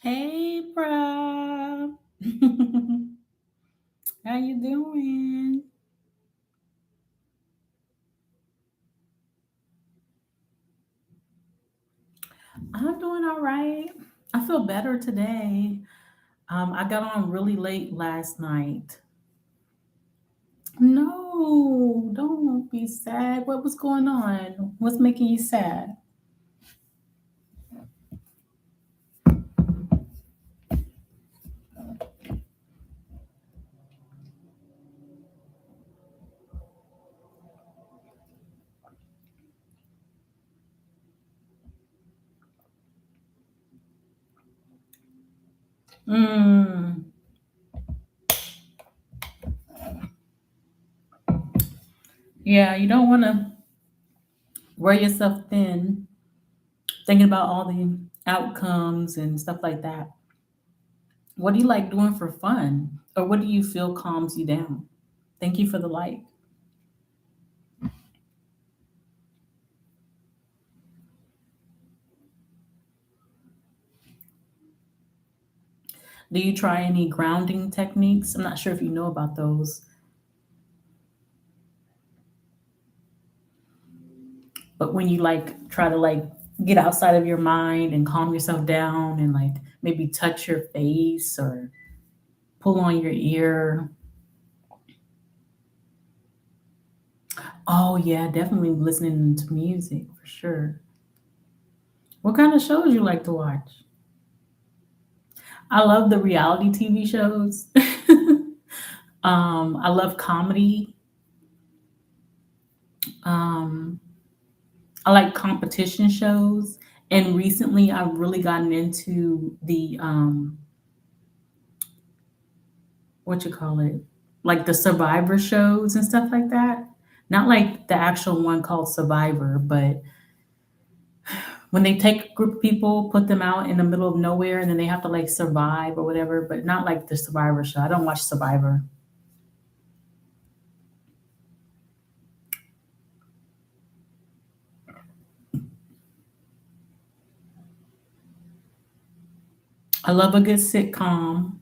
Hey, bruh. How you doing? I'm doing all right. I feel better today. I got on really late last night. No, don't be sad. What was going on? What's making you sad? Mm, yeah, you don't want to wear yourself thin thinking about all the outcomes and stuff like that. What do you like doing for fun? Or what do you feel calms you down? Thank you for the light. Do you try any grounding techniques? I'm not sure if you know about those, but when you like try to like get outside of your mind and calm yourself down and like maybe touch your face or pull on your ear. Oh yeah, definitely listening to music for sure. What kind of shows you like to watch? I love the reality TV shows. I love comedy. Um, I like competition shows. And recently, I've really gotten into the what you call it, like the Survivor shows and stuff like that. Not like the actual one called Survivor, but when they take a group of people, put them out in the middle of nowhere, and then they have to like survive or whatever. But not like the Survivor show. I don't watch Survivor. I love a good sitcom.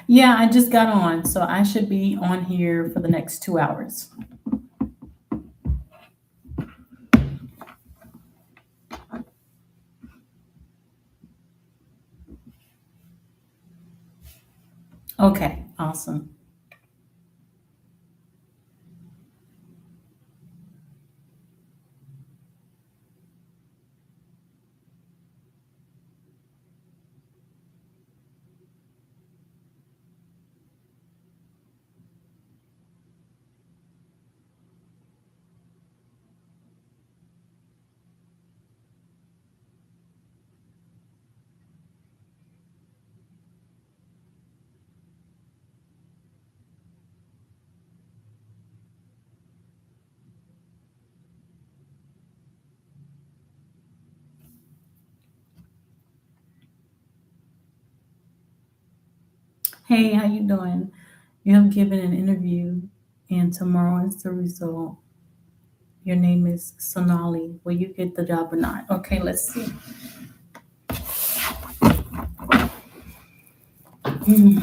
Yeah, I just got on, so I should be on here for the next 2 hours. Okay, awesome. Hey, how you doing? You have given an interview, and tomorrow is the result. Your name is Sonali. Will you get the job or not? Okay, let's see. Hmm.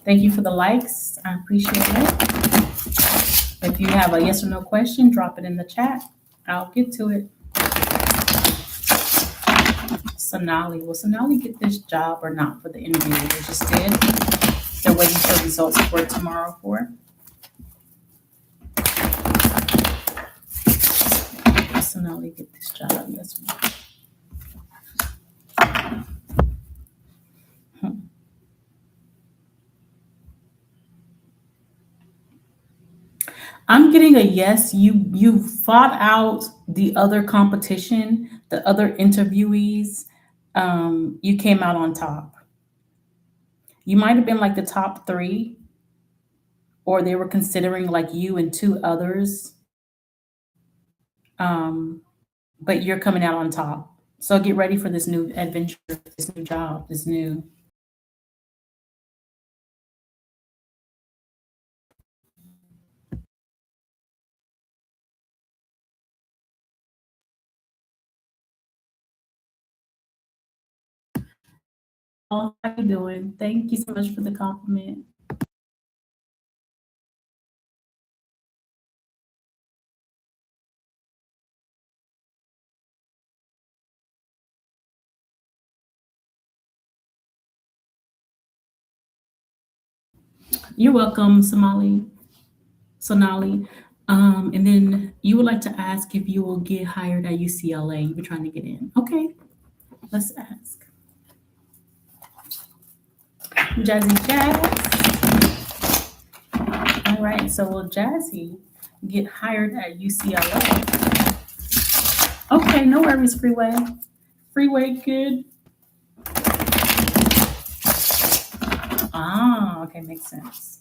Thank you for the likes. I appreciate it. If you have a yes or no question, drop it in the chat. I'll get to it. Sonali. Will Sonali get this job or not for the interview they just did? They're waiting for results for tomorrow for. Will Sonali get this job? Yes or no? Hmm. I'm getting a yes. You fought out the other competition, the other interviewees. You came out on top. You might have been like the top three, or they were considering like you and two others, but you're coming out on top. So get ready for this new adventure, this new job, this new. Oh, how you doing? Thank you so much for the compliment. You're welcome, Sonali. And then you would like to ask if you will get hired at UCLA. You've been trying to get in. Okay, let's ask. Jazzy Jazz. All right, so will Jazzy get hired at UCLA? Okay, no worries, Freeway. Freeway, good. Ah, okay, makes sense.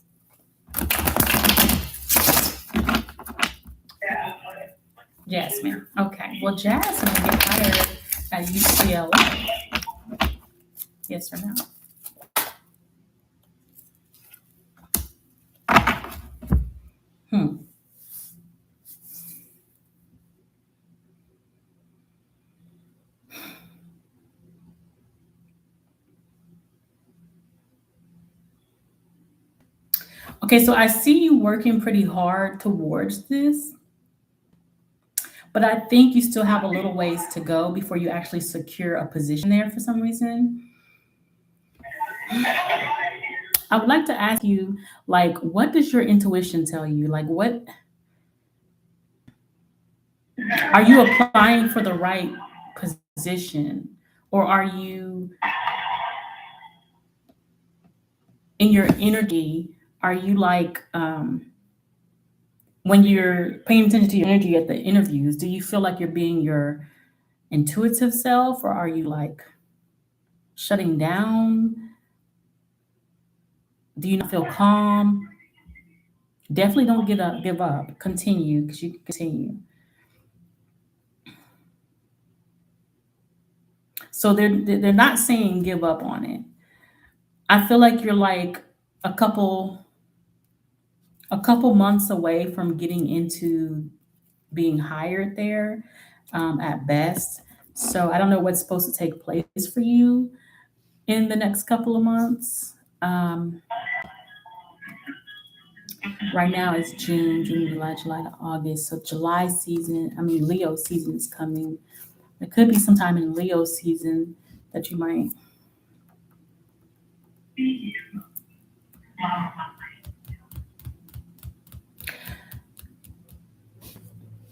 Jasmine. Okay, well, Jasmine get hired at UCLA. Yes or no? Hmm. Okay, so I see you working pretty hard towards this, but I think you still have a little ways to go before you actually secure a position there for some reason. I would like to ask you, like, what does your intuition tell you? Like, what are you applying for the right position? Or are you in your energy? Are you like, when you're paying attention to your energy at the interviews, do you feel like you're being your intuitive self or are you like shutting down? Do you not feel calm? Definitely don't get up, give up. Continue because you can continue. So they're not saying give up on it. I feel like you're like a couple a couple months away from getting into being hired there, at best. So I don't know what's supposed to take place for you in the next couple of months. Right now it's June, July to August. So July season, I mean Leo season is coming. It could be sometime in Leo season that you might.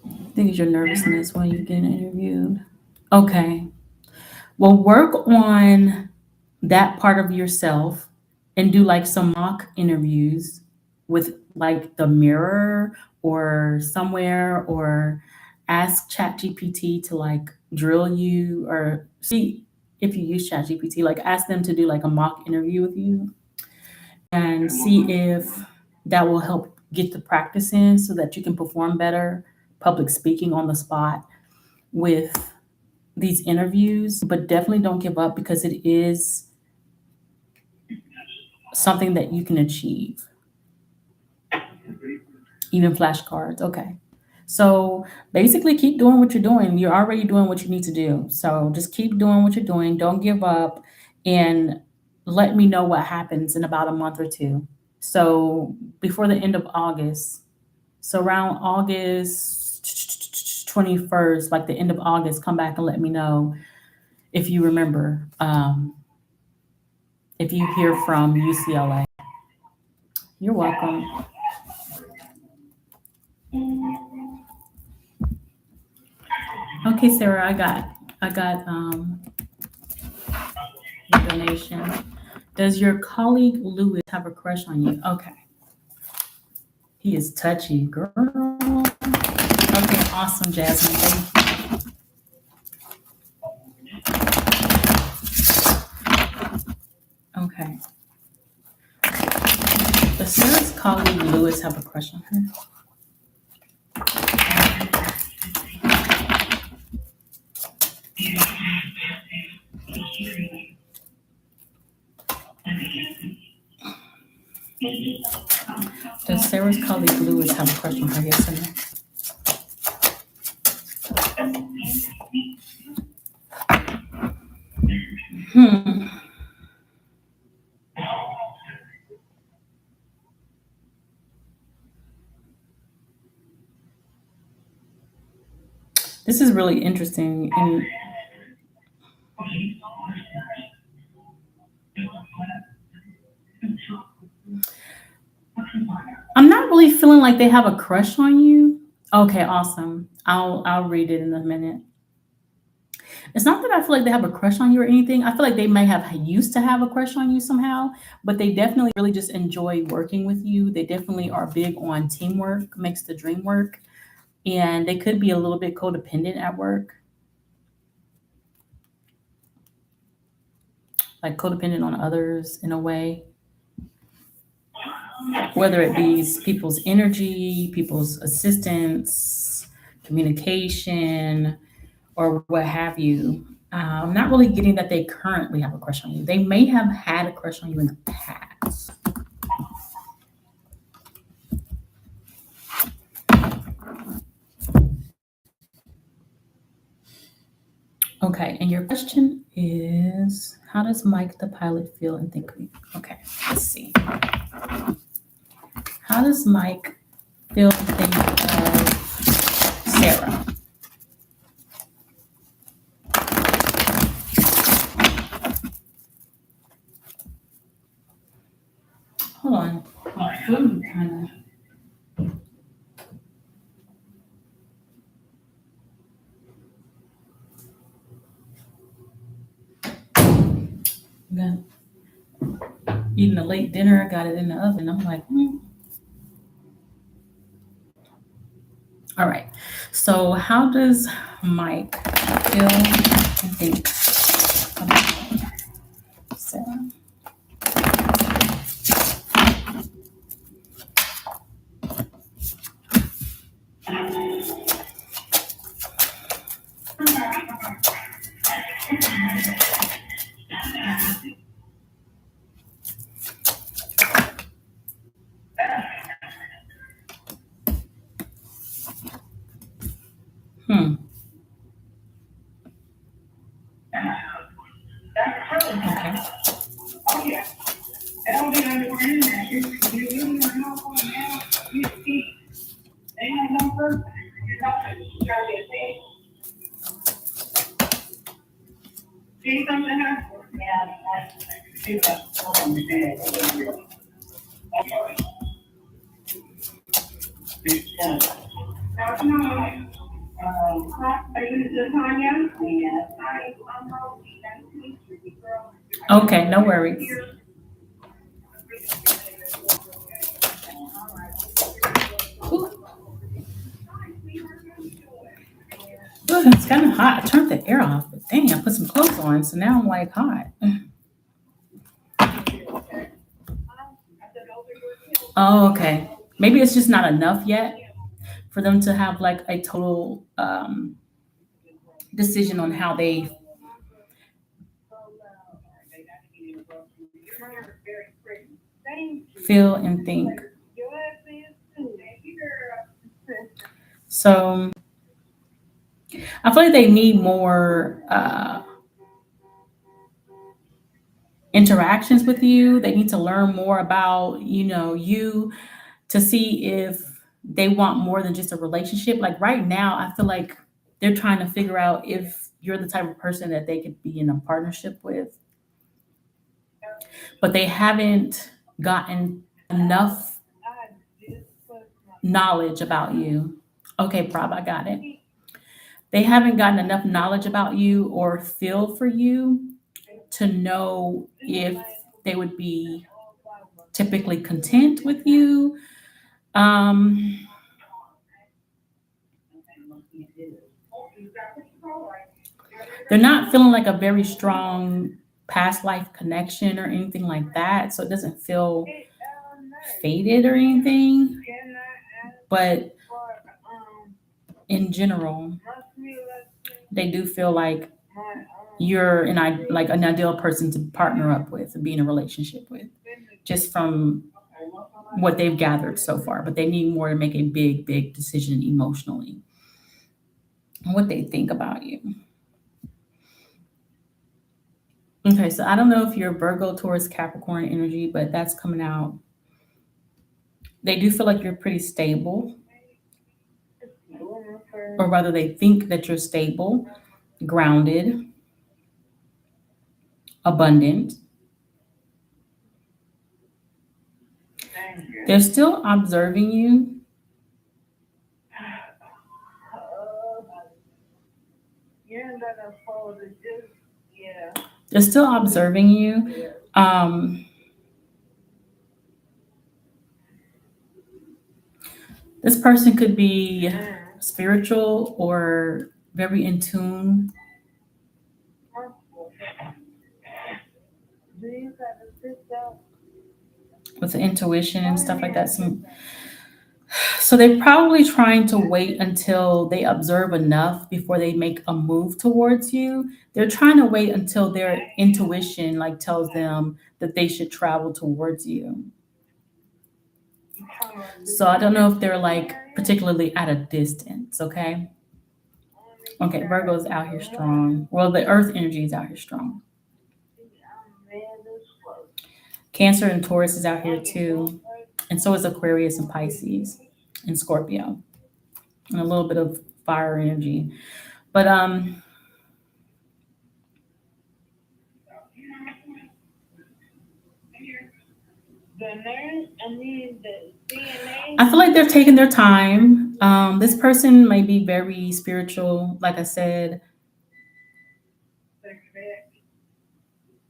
I think it's your nervousness when you get interviewed. Okay. Well, work on that part of yourself and do like some mock interviews with like the mirror or somewhere, or ask ChatGPT to like drill you, or see if you use ChatGPT, like ask them to do like a mock interview with you and see if that will help get the practice in so that you can perform better public speaking on the spot with these interviews. But definitely don't give up because it is something that you can achieve. Even flashcards. Okay. So basically, keep doing what you're doing. You're already doing what you need to do. So just keep doing what you're doing. Don't give up. And let me know what happens in about a month or two. So before the end of August. So around August 21st, like the end of August, come back and let me know if you remember, if you hear from UCLA. You're welcome. Okay, Sarah, I got your donation. Does your colleague Lewis have a crush on you? Okay. He is touchy, girl. Okay, awesome, Jasmine. Thank you. Okay. Does Sarah's colleague Lewis have a crush on her? Does Sarah's colleague Lewis have a crush on her? Yes or no? Hmm. This is really interesting. And I'm not really feeling like they have a crush on you. Okay, awesome. I'll read it in a minute. It's not that I feel like they have a crush on you or anything. I feel like they may have used to have a crush on you somehow, but they definitely really just enjoy working with you. They definitely are big on teamwork, makes the dream work, and they could be a little bit codependent at work, like codependent on others in a way, whether it be people's energy, people's assistance, communication, or what have you. I'm not really getting that they currently have a crush on you. They may have had a crush on you in the past. Okay, and your question is, how does Mike the pilot feel and think of you? Okay, let's see. How does Mike feel and think of Sarah? Hold on. My food kind of. Got eating a late dinner. I got it in the oven. I'm like, hmm. All right. So, how does Mike feel and think about Sarah? Hmm. Okay. Okay, no worries. Ooh, it's kind of hot. I turned the air off, but dang, I put some clothes on, so now I'm like hot. Oh, okay. Maybe it's just not enough yet for them to have like a total decision on how they feel and think. So I feel like they need more interactions with you. They need to learn more about, you to see if they want more than just a relationship. Like right now, I feel like they're trying to figure out if you're the type of person that they could be in a partnership with, but they haven't gotten enough knowledge about you. Okay, Prob, I got it. They haven't gotten enough knowledge about you or feel for you to know if they would be typically content with you. Um, they're not feeling like a very strong past life connection or anything like that. So it doesn't feel fated or anything, but in general, they do feel like you're like an ideal person to partner up with and be in a relationship with, just from what they've gathered so far. But they need more to make a big decision emotionally and what they think about you. Okay, so I don't know if you're Virgo, Taurus, Capricorn energy, but that's coming out. They do feel like you're pretty stable, or rather, they think that you're stable, grounded, abundant. They're still observing you. They're still observing you. This person could be spiritual or very in tune with the intuition and stuff like that. So they're probably trying to wait until they observe enough before they make a move towards you. They're trying to wait until their intuition like tells them that they should travel towards you. So I don't know if they're like particularly at a distance, okay? Okay, Virgo's out here strong. Well, the earth energy is out here strong. Cancer and Taurus is out here too. And so is Aquarius and Pisces and Scorpio. And a little bit of fire energy. But I feel like they're taking their time. This person might be very spiritual, like I said.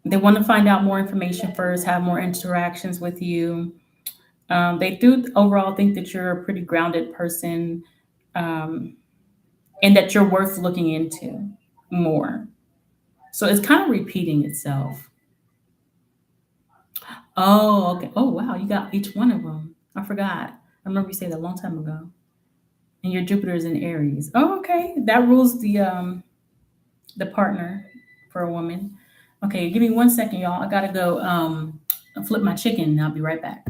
They want to find out more information first, have more interactions with you. They do overall think that you're a pretty grounded person, um, and that you're worth looking into more. So it's kind of repeating itself. Oh, okay. Oh, wow. You got each one of them. I forgot. I remember you said that a long time ago. And your Jupiter is in Aries. Oh, okay. That rules the partner for a woman. Okay, give me 1 second, y'all. I gotta go flip my chicken and I'll be right back.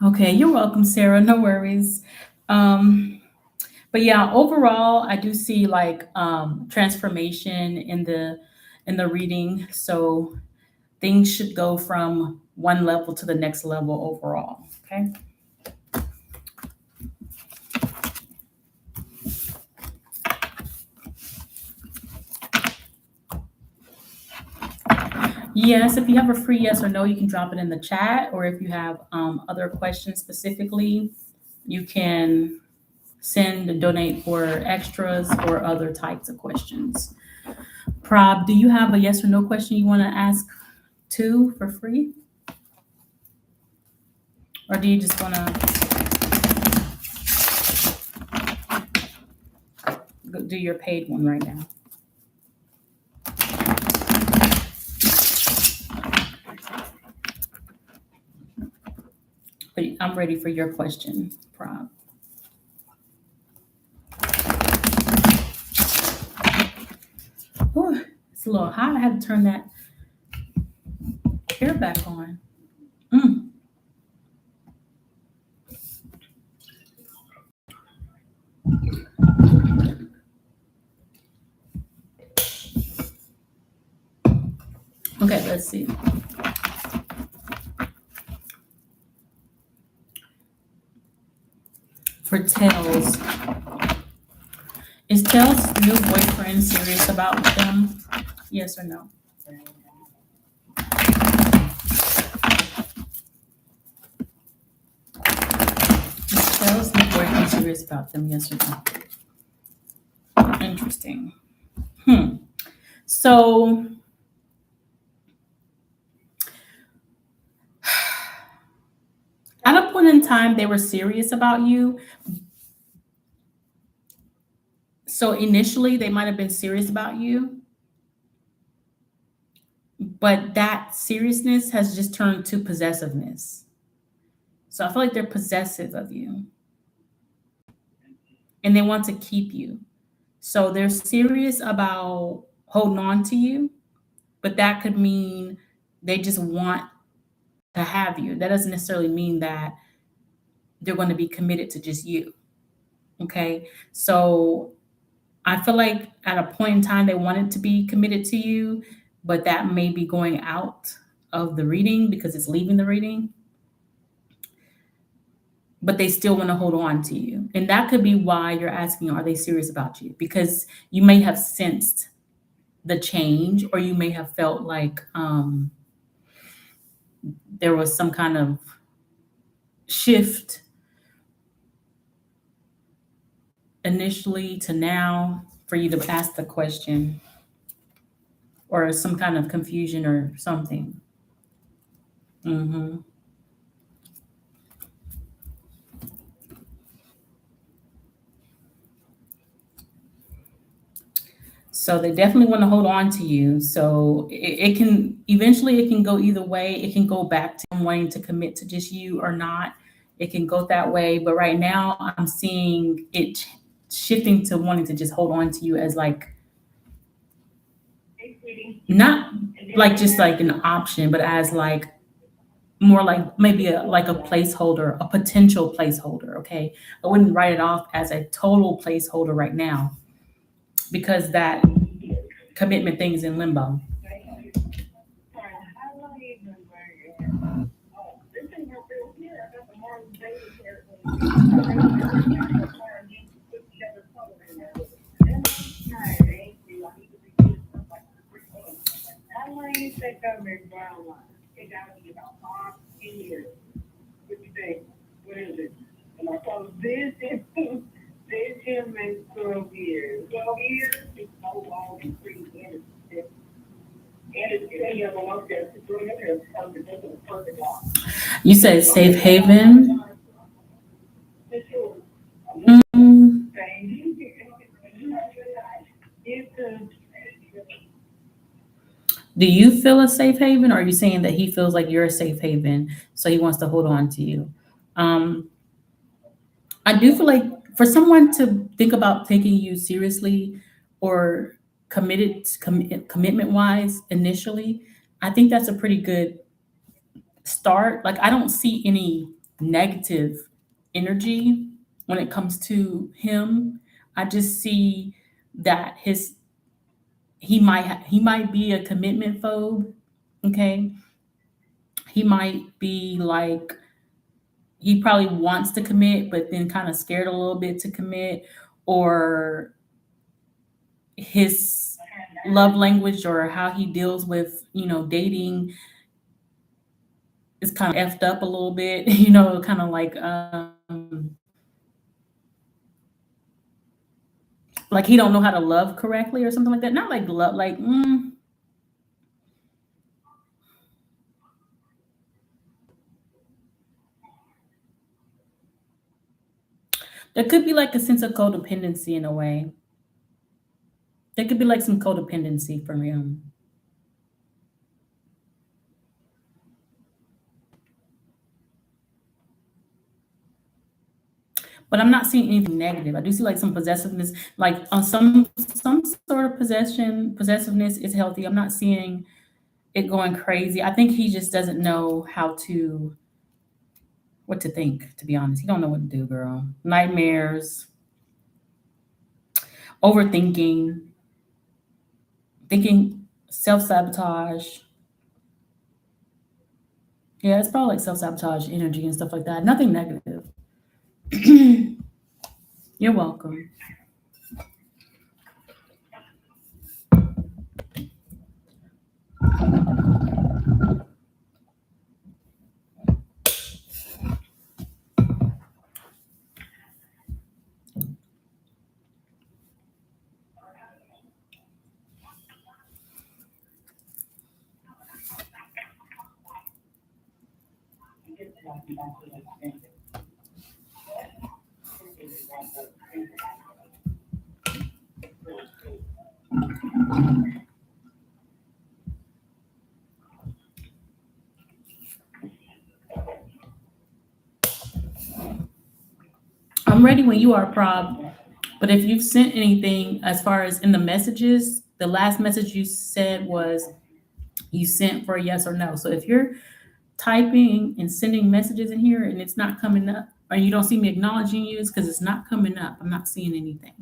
Okay, you're welcome, Sarah. No worries. Um, but yeah, overall, I do see like transformation in the reading. So things should go from one level to the next level overall. Okay. Yes, if you have a free yes or no, you can drop it in the chat. Or if you have other questions specifically, you can send, donate for extras or other types of questions. Prob, do you have a yes or no question you want to ask too for free? Or do you just want to? do your paid one right now. But I'm ready for your question, Prop. Ooh, it's a little hot. I had to turn that air back on. Mm. Okay, let's see. For Tails, is Tails' new boyfriend serious about them? Yes or no? Is Tails' new boyfriend serious about them? Yes or no? Interesting. So at a point in time, they were serious about you. So initially, they might have been serious about you, but that seriousness has just turned to possessiveness. So I feel like they're possessive of you and they want to keep you. So they're serious about holding on to you, but that could mean they just want to have you. That doesn't necessarily mean that they're going to be committed to just you. Okay. So I feel like at a point in time they wanted to be committed to you, but that may be going out of the reading because it's leaving the reading. But they still want to hold on to you. And that could be why you're asking, are they serious about you? Because you may have sensed the change, or you may have felt like there was some kind of shift initially to now for you to ask the question, or some kind of confusion or something. Hmm. So they definitely want to hold on to you. So it can eventually it can go either way. It can go back to them wanting to commit to just you or not. It can go that way. But right now I'm seeing it shifting to wanting to just hold on to you as like not like just like an option, but as like more like maybe like a placeholder, a potential placeholder. Okay. I wouldn't write it off as a total placeholder right now because that commitment thing is in limbo. You said safe haven. Mm, do you feel a safe haven, or are you saying that he feels like you're a safe haven, so he wants to hold on to you? Um, I do feel like for someone to think about taking you seriously or commitment wise initially, I think that's a pretty good start. Like I don't see any negative energy when it comes to him. I just see that he might be a commitment phobe. Okay, he might be like he probably wants to commit, but then kind of scared a little bit to commit, or his love language or how he deals with dating is kind of effed up a little bit. Kind of like he don't know how to love correctly or something like that. Not like love, like there could be like a sense of codependency in a way. There could be like some codependency from him. But I'm not seeing anything negative. I do see like some possessiveness, like on some sort of possessiveness is healthy. I'm not seeing it going crazy. I think he just doesn't know how to what to think, to be honest. He don't know what to do, girl. Nightmares, overthinking, thinking self-sabotage. Yeah, it's probably like self-sabotage energy and stuff like that. Nothing negative. You're welcome. I'm ready when you are, Prob. But if you've sent anything as far as in the messages, the last message you said was you sent for a yes or no. So if you're typing and sending messages in here and it's not coming up, or you don't see me acknowledging you, it's because it's not coming up. I'm not seeing anything.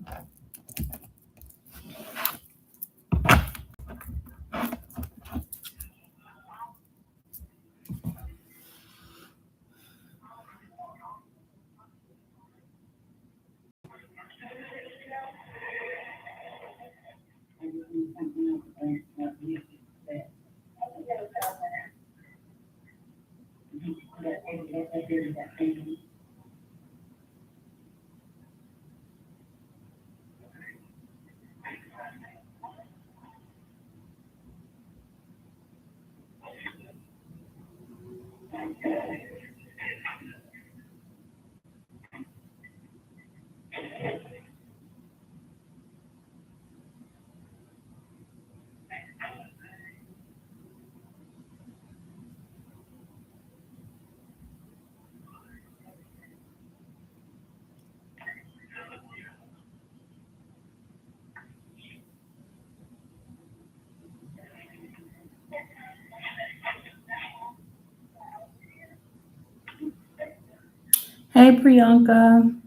Hey, Priyanka.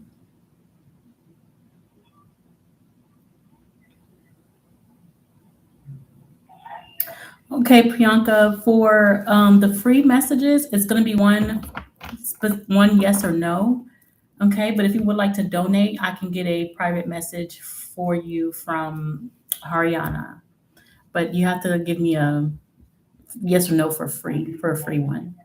Okay, Priyanka, for the free messages, it's going to be one yes or no. Okay, but if you would like to donate, I can get a private message for you from Haryana. But you have to give me a yes or no for a free one.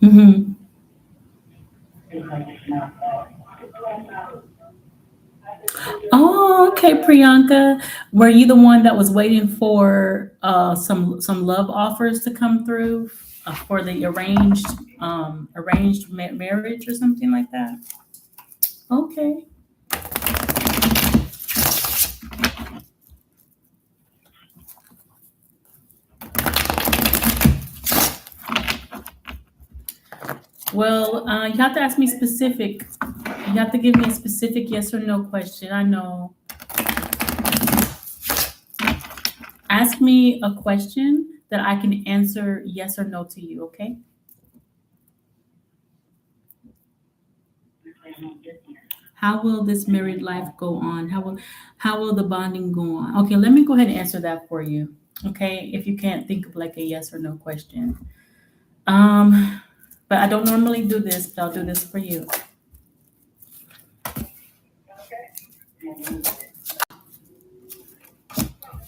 Hmm. Oh, okay, Priyanka. Were you the one that was waiting for some love offers to come through for the arranged marriage or something like that? Okay. Well, you have to ask me specific. You have to give me a specific yes or no question. I know. Ask me a question that I can answer yes or no to you. Okay. How will this married life go on? How will the bonding go on? Okay, let me go ahead and answer that for you. Okay, if you can't think of like a yes or no question. Um, but I don't normally do this, but I'll do this for you.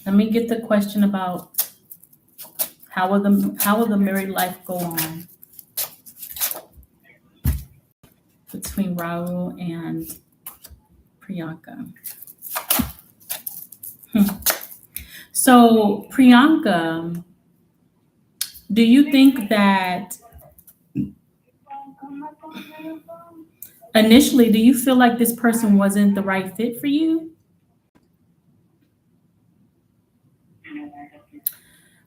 Let me get the question about how will the married life go on between Raul and Priyanka. So Priyanka, do you think that initially, do you feel like this person wasn't the right fit for you?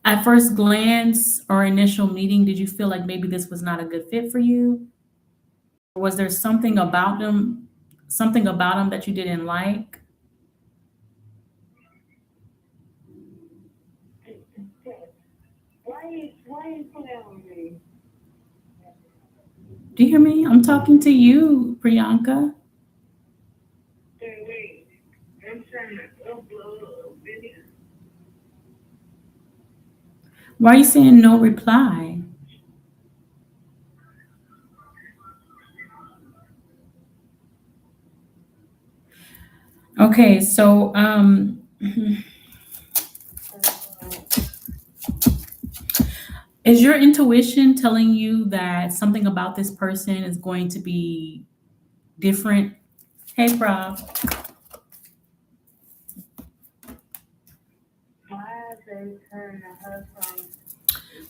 At first glance or initial meeting, did you feel like maybe this was not a good fit for you? Or was there something about them that you didn't like? Do you hear me? I'm talking to you, Priyanka. Why are you saying no reply? Okay, so is your intuition telling you that something about this person is going to be different? Hey, Prof.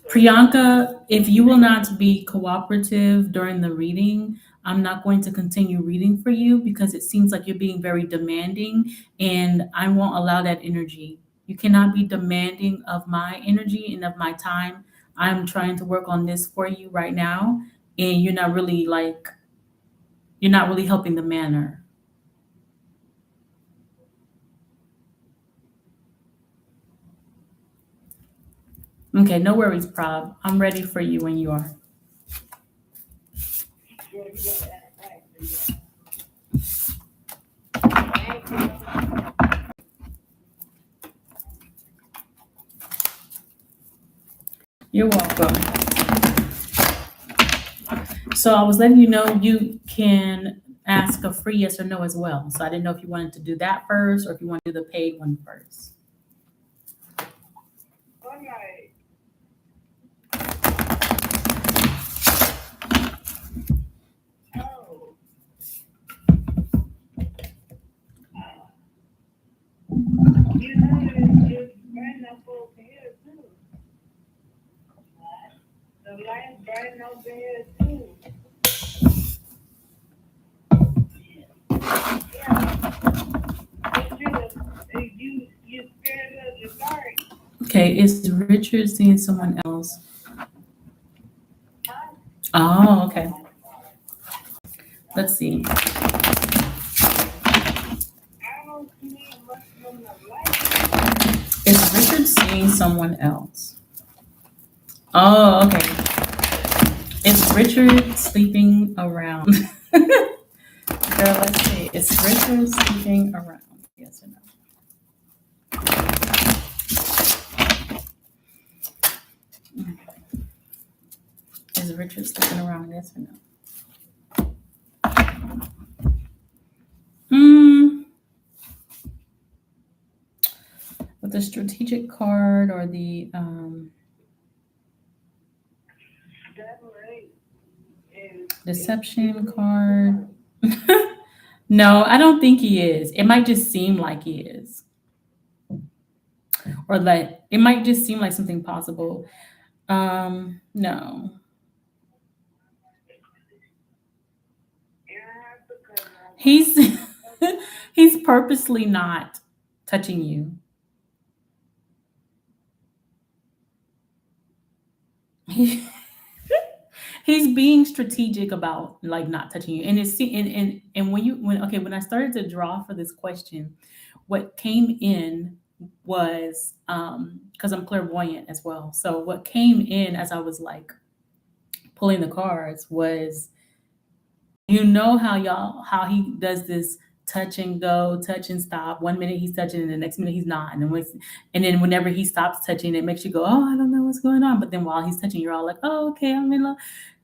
Priyanka, if you will not be cooperative during the reading, I'm not going to continue reading for you because it seems like you're being very demanding and I won't allow that energy. You cannot be demanding of my energy and of my time. I'm trying to work on this for you right now and you're not really helping the manner. Okay, no worries, Prob. I'm ready for you when you are. You're welcome. So I was letting you know you can ask a free yes or no as well. So I didn't know if you wanted to do that first or if you want to do the paid one first. Okay, is Richard seeing someone else? Oh, okay. Let's see. Is Richard seeing someone else? Oh, okay. Is Richard sleeping around? Girl, let's see. Is Richard sleeping around? Yes or no? Is Richard sleeping around? Yes or no? Hmm. With the strategic card or the deception card. No, I don't think he is. It might just seem like he is. Or like it might just seem like something possible. No. He's he's purposely not touching you. He, he's being strategic about like not touching you. And and when I started to draw for this question, what came in was because I'm clairvoyant as well. So what came in as I was like pulling the cards was You know how he does this touch and go, touch and stop. One minute he's touching, and the next minute he's not. And then whenever he stops touching, it makes you go, "Oh, I don't know what's going on." But then while he's touching, you're all like, "Oh, okay, I'm in love."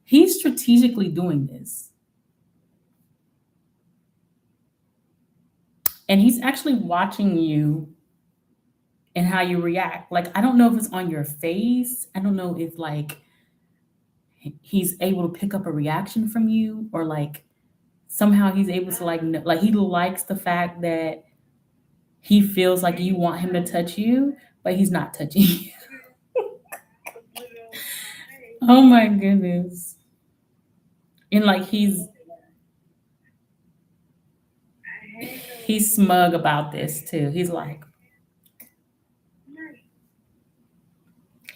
He's strategically doing this, and he's actually watching you and how you react. Like I don't know if it's on your face. I don't know if like he's able to pick up a reaction from you, or like somehow he's able to like like he likes the fact that he feels like you want him to touch you, but he's not touching you. Oh my goodness. And like he's smug about this too. He's like,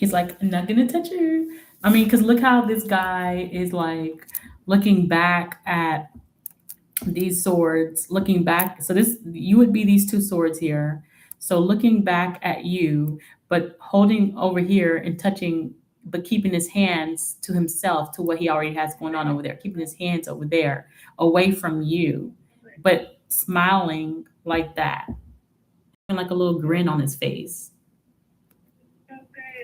I'm not gonna touch her. I mean, because look how this guy is like looking back at these swords, looking back. So this you would be these two swords here. So looking back at you, but holding over here and touching, but keeping his hands to himself, to what he already has going on over there, keeping his hands over there, away from you, but smiling like that, and like a little grin on his face.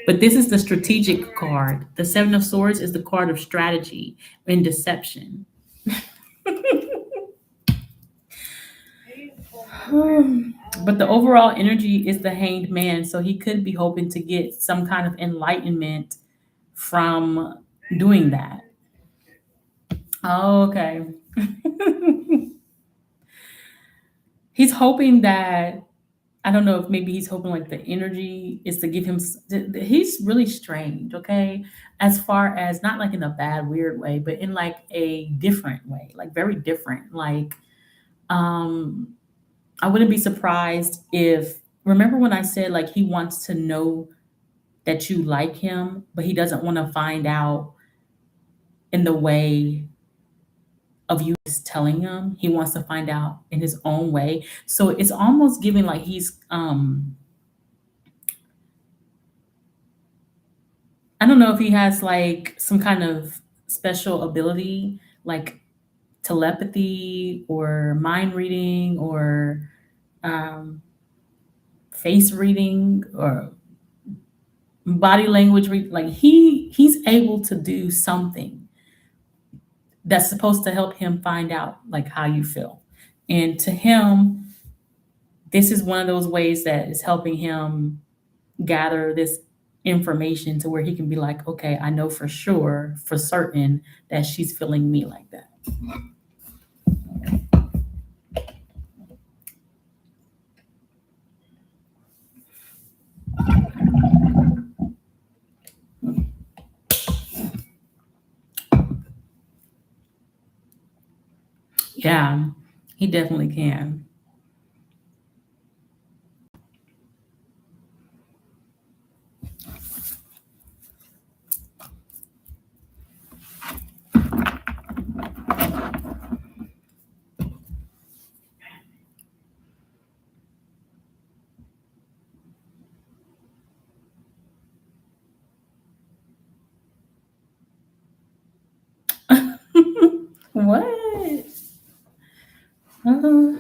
But this is the strategic card. The Seven of Swords is the card of strategy and deception. But the overall energy is the Hanged Man, so he could be hoping to get some kind of enlightenment from doing that. Oh, okay. He's hoping that, I don't know if maybe he's hoping like the energy is to give him. He's really strange, okay? As far as not like in a bad, weird way, but in like a different way, like very different. Like, um, I wouldn't be surprised if, remember when I said like he wants to know that you like him, but he doesn't want to find out in the way of you just telling him. He wants to find out in his own way. So it's almost giving like he's I don't know if he has like some kind of special ability like telepathy or mind reading or um face reading or body language like he's able to do something that's supposed to help him find out like how you feel. And to him, this is one of those ways that is helping him gather this information to where he can be like, okay, I know for sure, for certain, that she's feeling me like that. Yeah, he definitely can. What? Uh,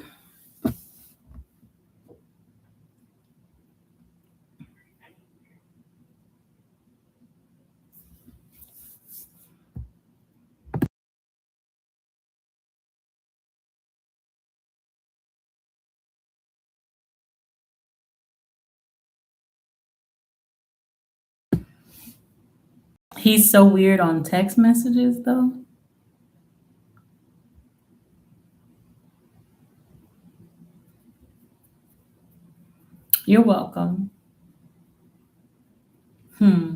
he's so weird on text messages, though. You're welcome. Hmm.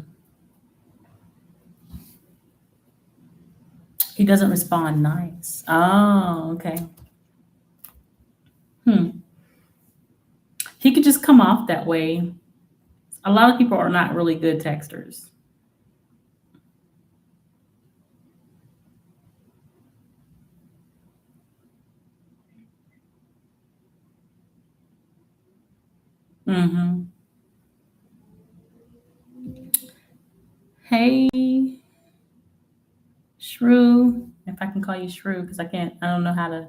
He doesn't respond nice. Oh, okay. Hmm. He could just come off that way. A lot of people are not really good texters. Hmm. Hey, Shrew. if I can call you Shrew, because I don't know how to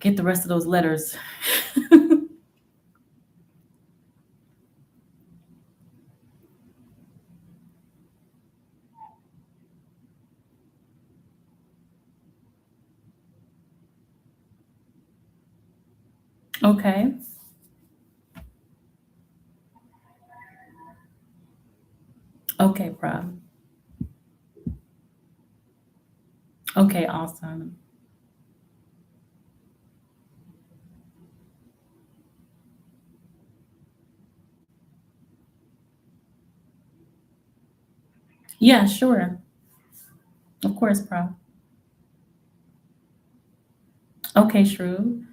get the rest of those letters. Okay. Okay, Prob. Okay, awesome. Yeah, sure. Of course, Prob. Okay, Shrew.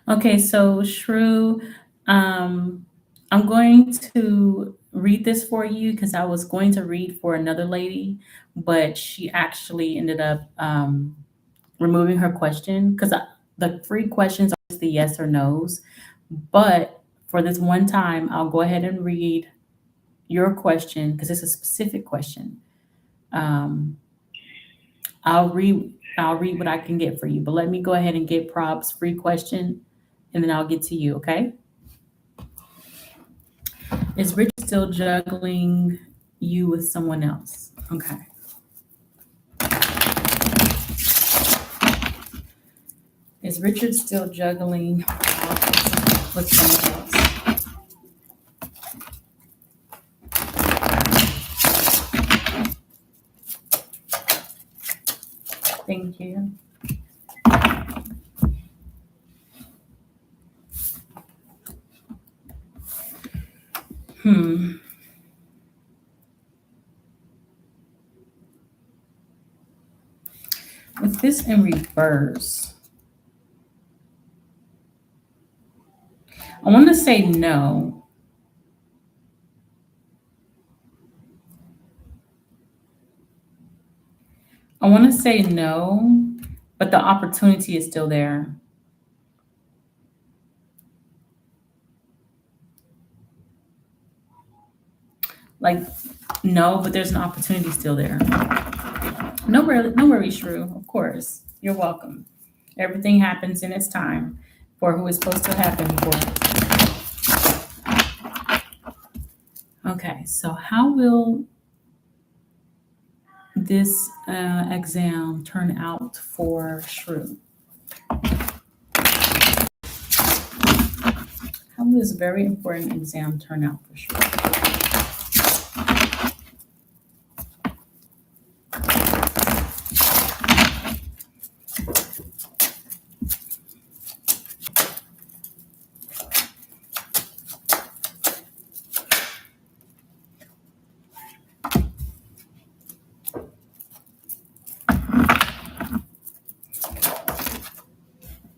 Okay, so Shrew, um, I'm going to read this for you because I was going to read for another lady, but she actually ended up removing her question because the free questions are just the yes or no's. But for this one time, I'll go ahead and read your question because it's a specific question. Um, I'll read what I can get for you, but let me go ahead and get Prob's free question, and then I'll get to you. Okay? Is Rich still juggling you with someone else? Okay. Is Richard still juggling with someone else? Thank you. Hmm. With this in reverse, I want to say no. I want to say no, but the opportunity is still there. Like, no, but there's an opportunity still there. No worries, Shrew. Of course. You're welcome. Everything happens in its time for who is supposed to happen for. Okay, so how will this exam turn out for Shrew? How will this very important exam turn out for Shrew?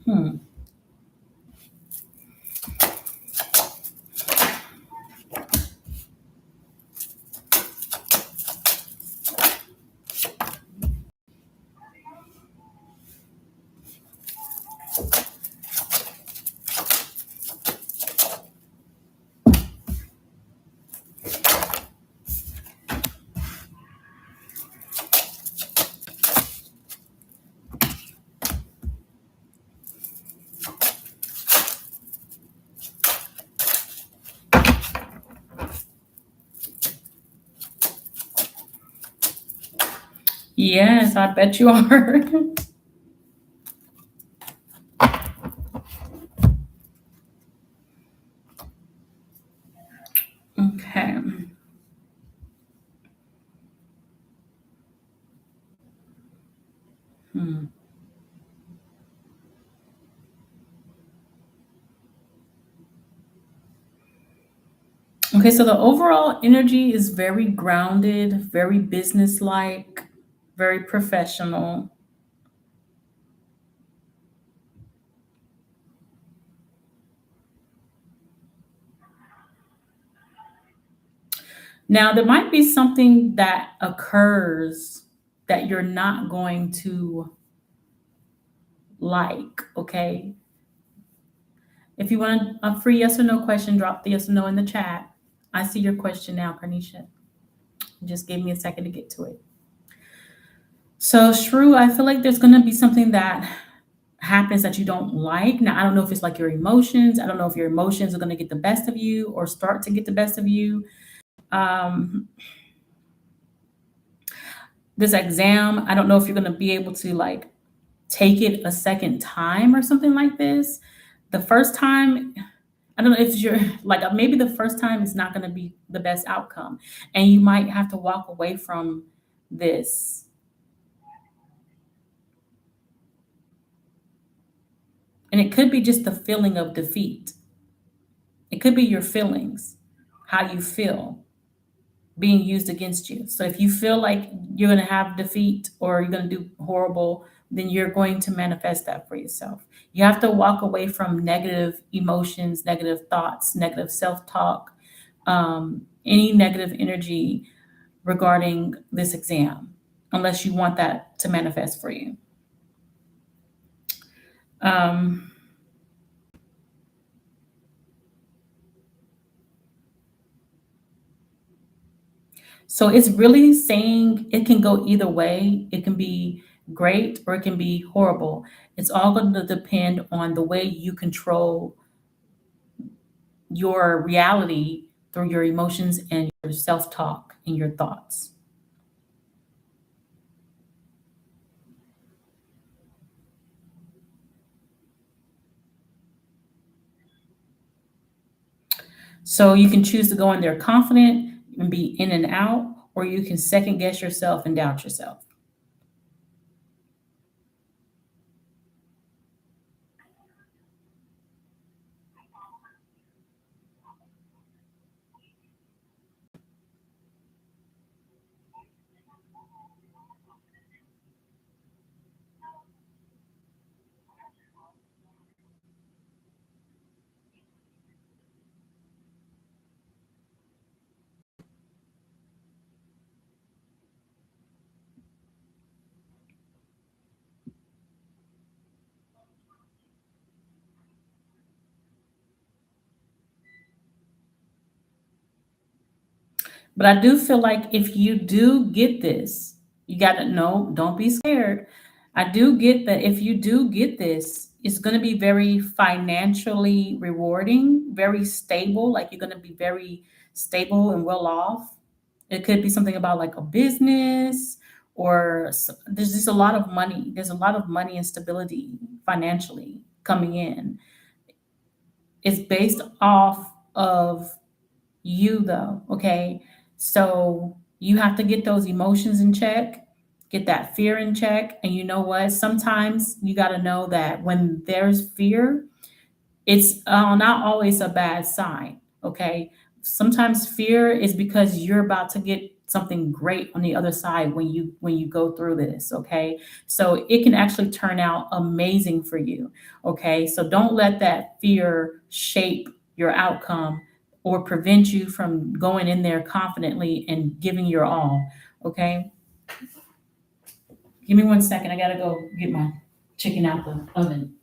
Hmm. Yes, I bet you are. Okay. Hmm. Okay, so the overall energy is very grounded, very businesslike, very professional. Now, there might be something that occurs that you're not going to like, okay? If you want a free yes or no question, drop the yes or no in the chat. I see your question now, Carnisha. Just give me a second to get to it. So, Shrew, I feel like there's going to be something that happens that you don't like. Now, I don't know if it's like your emotions. I don't know if your emotions are going to get the best of you or start to get the best of you. Um, this exam, I don't know if you're going to be able to like take it a second time or something like this. The first time, I don't know if you're like maybe the first time is not going to be the best outcome, and you might have to walk away from this. And it could be just the feeling of defeat. It could be your feelings, how you feel being used against you. So if you feel like you're going to have defeat or you're going to do horrible, then you're going to manifest that for yourself. You have to walk away from negative emotions, negative thoughts, negative self talk, any negative energy regarding this exam, unless you want that to manifest for you. Um, So it's really saying it can go either way. It can be great or it can be horrible. It's all going to depend on the way you control your reality through your emotions and your self talk and your thoughts. So you can choose to go in there confident and be in and out, or you can second guess yourself and doubt yourself. But I do feel like if you do get this, you got to know, don't be scared. I do get that if you do get this, it's going to be very financially rewarding, very stable. Like you're going to be very stable and well off. It could be something about like a business or there's just a lot of money. There's a lot of money and stability financially coming in. It's based off of you though, okay? So you have to get those emotions in check, get that fear in check. And you know what? Sometimes you got to know that when there's fear, it's not always a bad sign, okay? Sometimes fear is because you're about to get something great on the other side when you go through this, okay? So it can actually turn out amazing for you, okay? So don't let that fear shape your outcome or prevent you from going in there confidently and giving your all, okay? Give me 1 second. I got to go get my chicken out the oven.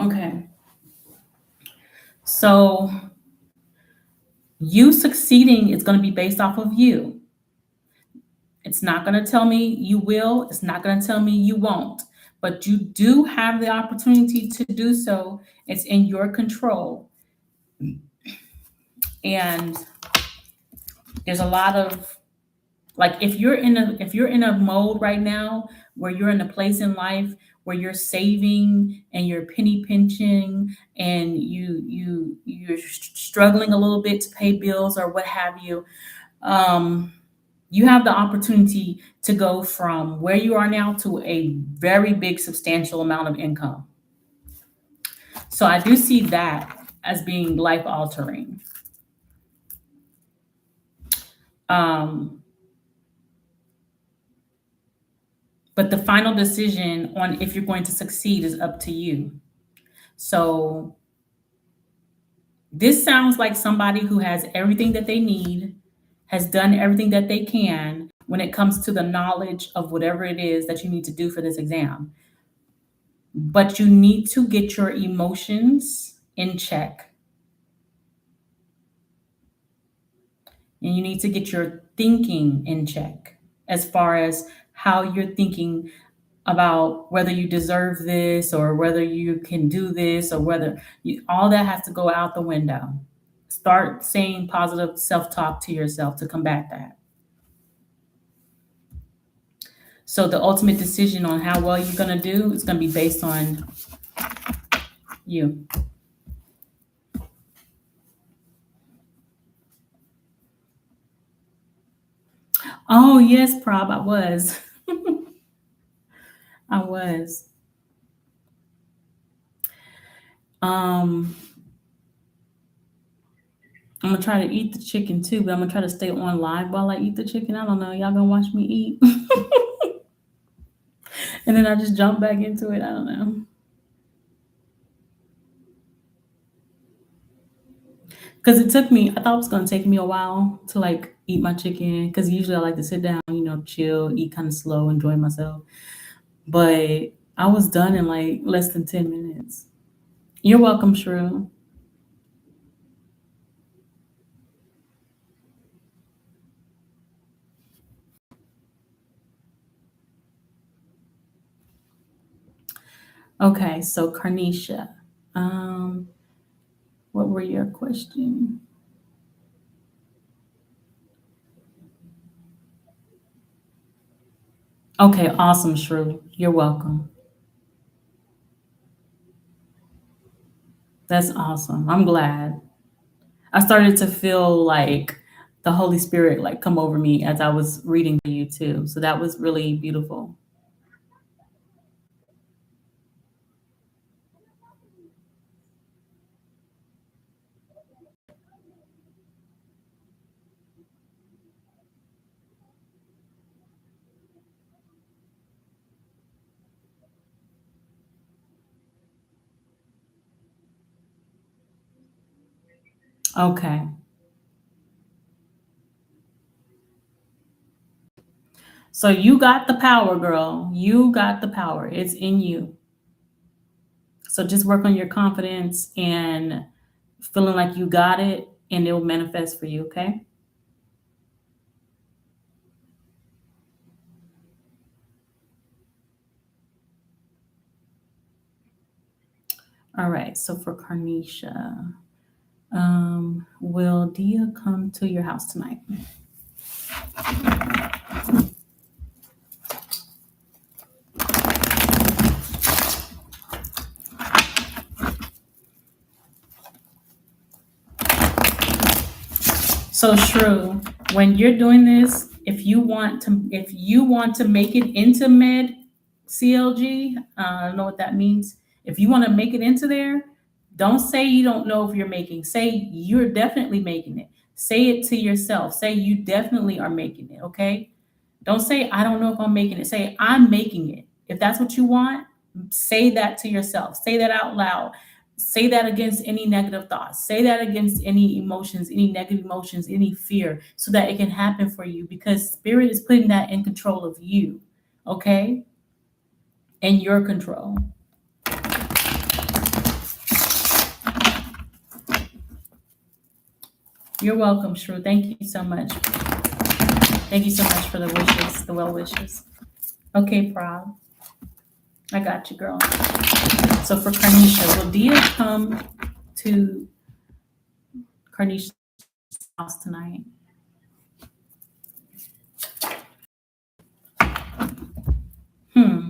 Okay. So you succeeding is going to be based off of you. It's not going to tell me you will, it's not going to tell me you won't, but you do have the opportunity to do so. It's in your control. And there's a lot of like if you're in a mode right now where you're in a place in life where you're saving and you're penny pinching and you're struggling a little bit to pay bills or what have you, um You have the opportunity to go from where you are now to a very big, substantial amount of income. So I do see that as being life altering. Um, but the final decision on if you're going to succeed is up to you. So this sounds like somebody who has everything that they need, has done everything that they can when it comes to the knowledge of whatever it is that you need to do for this exam. But you need to get your emotions in check. And you need to get your thinking in check as far as how you're thinking about whether you deserve this or whether you can do this or whether all that has to go out the window. Start saying positive self talk to yourself to combat that. So, the ultimate decision on how well you're going to do is going to be based on you. Oh, yes, Prob, I was. I was. Um, I'm gonna try to eat the chicken too, but I'm gonna try to stay on live while I eat the chicken. I don't know. Y'all gonna watch me eat? And then I just jump back into it. I don't know. Because it took me, I thought it was gonna take me a while to like eat my chicken. Because usually I like to sit down, chill, eat kind of slow, enjoy myself. But I was done in like less than 10 minutes. You're welcome, Shrew. Okay, so Carnisha, um, what were your questions? Okay, awesome, Shrew. You're welcome. That's awesome. I'm glad. I started to feel like the Holy Spirit like come over me as I was reading to you too. So that was really beautiful. Okay. So you got the power, girl. You got the power. It's in you. So just work on your confidence and feeling like you got it and it will manifest for you, okay? All right. So for Carnisha, will Dia come to your house tonight? So Shrew, when you're doing this, if you want to make it into med CLG, I don't know what that means. If you want to make it into there, don't say you don't know if you're making. Say you're definitely making it. Say it to yourself. Say you definitely are making it. Okay. Don't say I don't know if I'm making it. Say I'm making it. If that's what you want, say that to yourself. Say that out loud. Say that against any negative thoughts. Say that against any emotions, any negative emotions, any fear, so that it can happen for you because spirit is putting that in control of you. Okay? In your control. You're welcome, Shrew. Thank you so much. Thank you so much for the wishes, the well wishes. Okay, Prob. I got you, girl. So for Carnisha, will Dia come to Carnisha's house tonight? Hmm.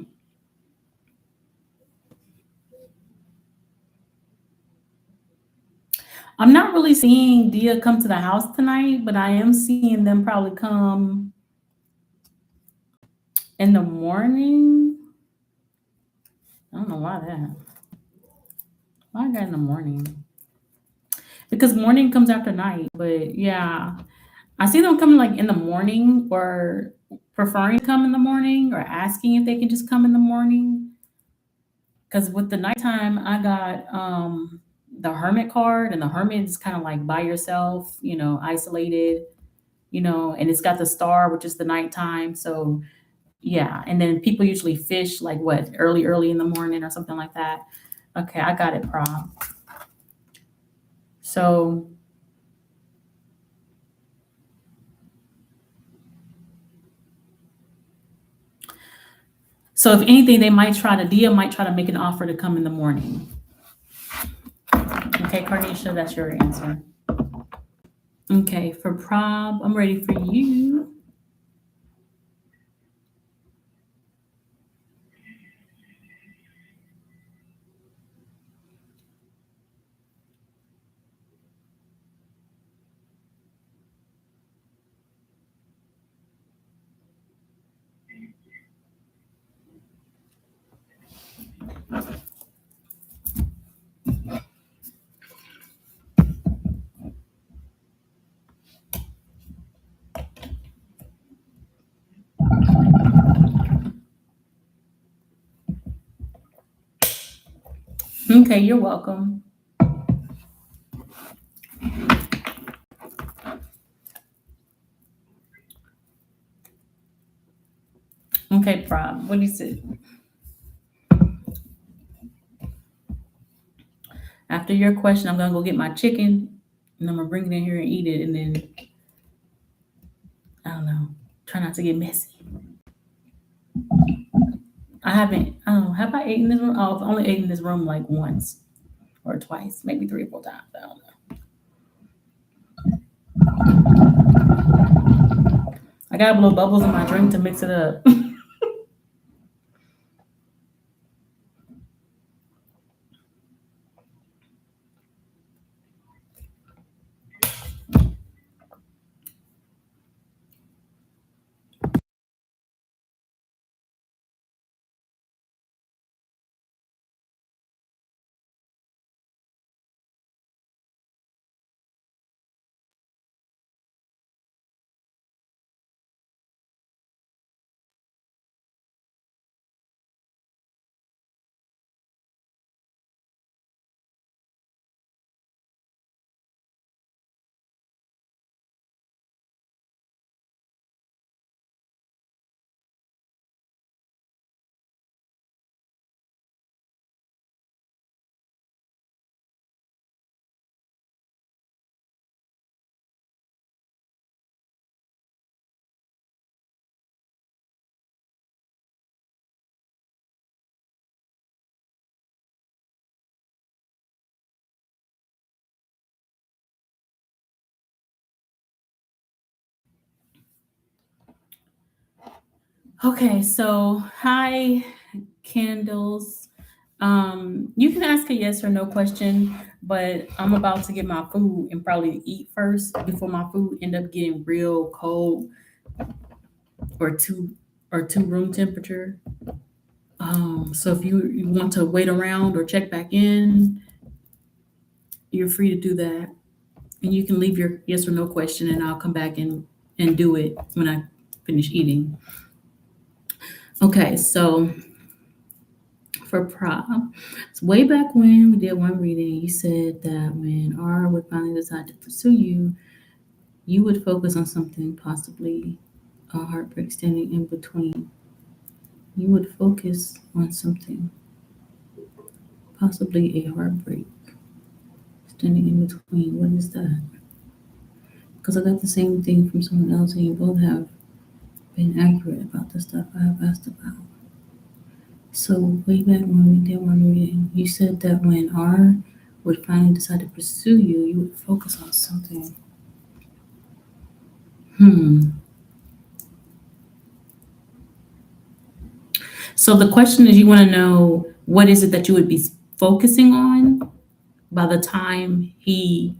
I'm not really seeing Dia come to the house tonight, but I am seeing them probably come. In the morning, I don't know why that. Why I got in the morning? Because morning comes after night. But yeah, I see them coming like in the morning or preferring to come in the morning or asking if they can just come in the morning. Because with the nighttime, I got the hermit card, and the hermit is kind of like by yourself, isolated, and it's got the star, which is the nighttime. So yeah, and then people usually fish like what, early in the morning or something like that. Okay, I got it, Prob. So so if anything, they might try to Dia might try to make an offer to come in the morning. Okay, Carnisha, that's your answer. Okay, for Prob, I'm ready for you. Okay, you're welcome. Okay, Prob, what do you say? After your question, I'm gonna go get my chicken and I'm gonna bring it in here and eat it, and then I don't know, try not to get messy. I haven't. I don't know. Have I eaten in this room? Oh, I've only eaten in this room like once or twice, maybe 3 or 4 times. I don't know. I got little bubbles in my drink to mix it up. Okay, so hi, candles. You can ask a yes or no question, but I'm about to get my food and probably eat first before my food end up getting real cold or two room temperature. So if you want to wait around or check back in, you're free to do that. And you can leave your yes or no question and I'll come back and do it when I finish eating. Okay, so for prom, so way back when we did one reading, you said that when R would finally decide to pursue you, you would focus on something, possibly a heartbreak standing in between. You would focus on something, possibly a heartbreak standing in between. What is that? Because I got the same thing from someone else, and you both have been accurate about the stuff I have asked about. So way back when we did one reading, you said that when R would finally decide to pursue you, you would focus on something. Hmm. So the question is, you want to know what is it that you would be focusing on by the time he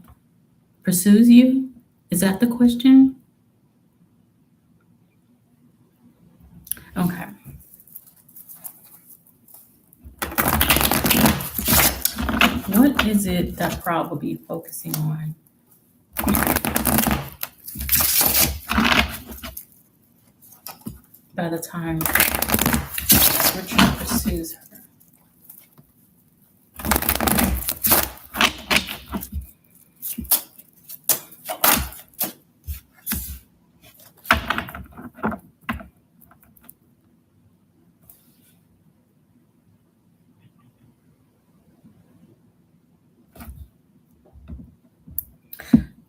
pursues you? Is that the question? Okay. What is it that Proud will be focusing on by the time Richard pursues her?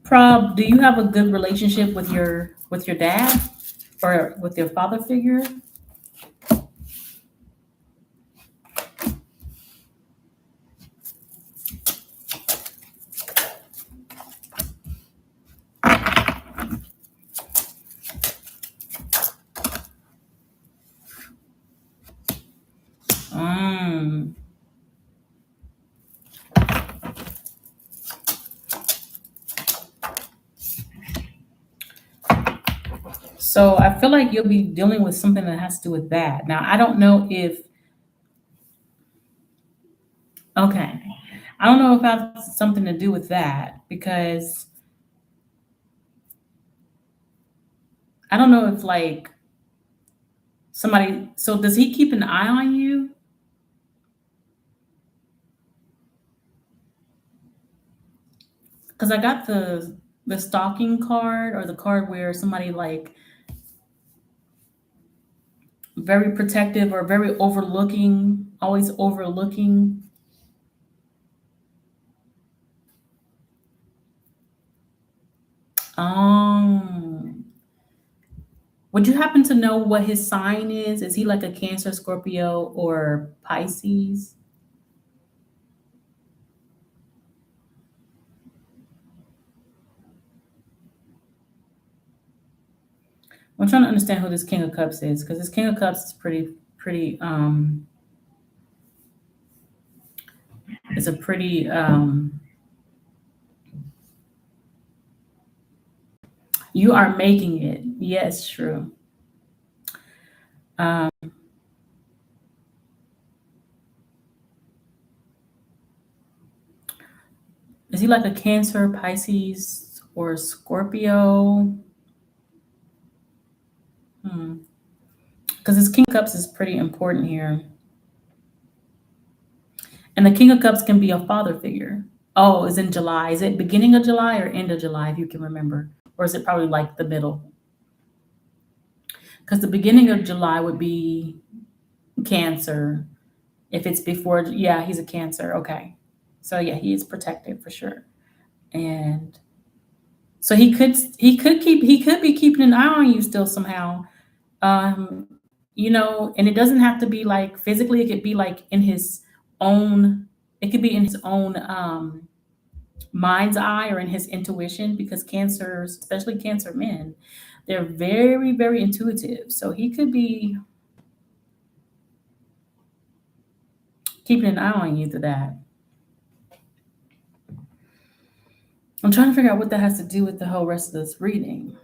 Prob, do you have a good relationship with your dad or with your father figure? Mm. So I feel like you'll be dealing with something that has to do with that. Now I don't know if okay. I don't know if that has something to do with that because I don't know if like somebody so does he keep an eye on you? Because I got the stalking card or the card where somebody like very protective or very overlooking, always overlooking. Um, would you happen to know what his sign is? Is he like a Cancer, Scorpio, or Pisces? I'm trying to understand who this King of Cups is because this King of Cups is pretty. It's a pretty. You are making it. Yes, true. Um, is he like a Cancer, Pisces, or Scorpio? Hmm. Because his King of Cups is pretty important here. And the King of Cups can be a father figure. Oh, is in July. Is it beginning of July or end of July, if you can remember? Or is it probably like the middle? Because the beginning of July would be Cancer. If it's before, yeah, he's a Cancer. Okay. So yeah, he is protected for sure. And so he could be keeping an eye on you still somehow. Um, and it doesn't have to be like physically, it could be like in his own, it could be in his own mind's eye or in his intuition because cancers, especially cancer men, they're very, very intuitive. So he could be keeping an eye on you through that. I'm trying to figure out what that has to do with the whole rest of this reading.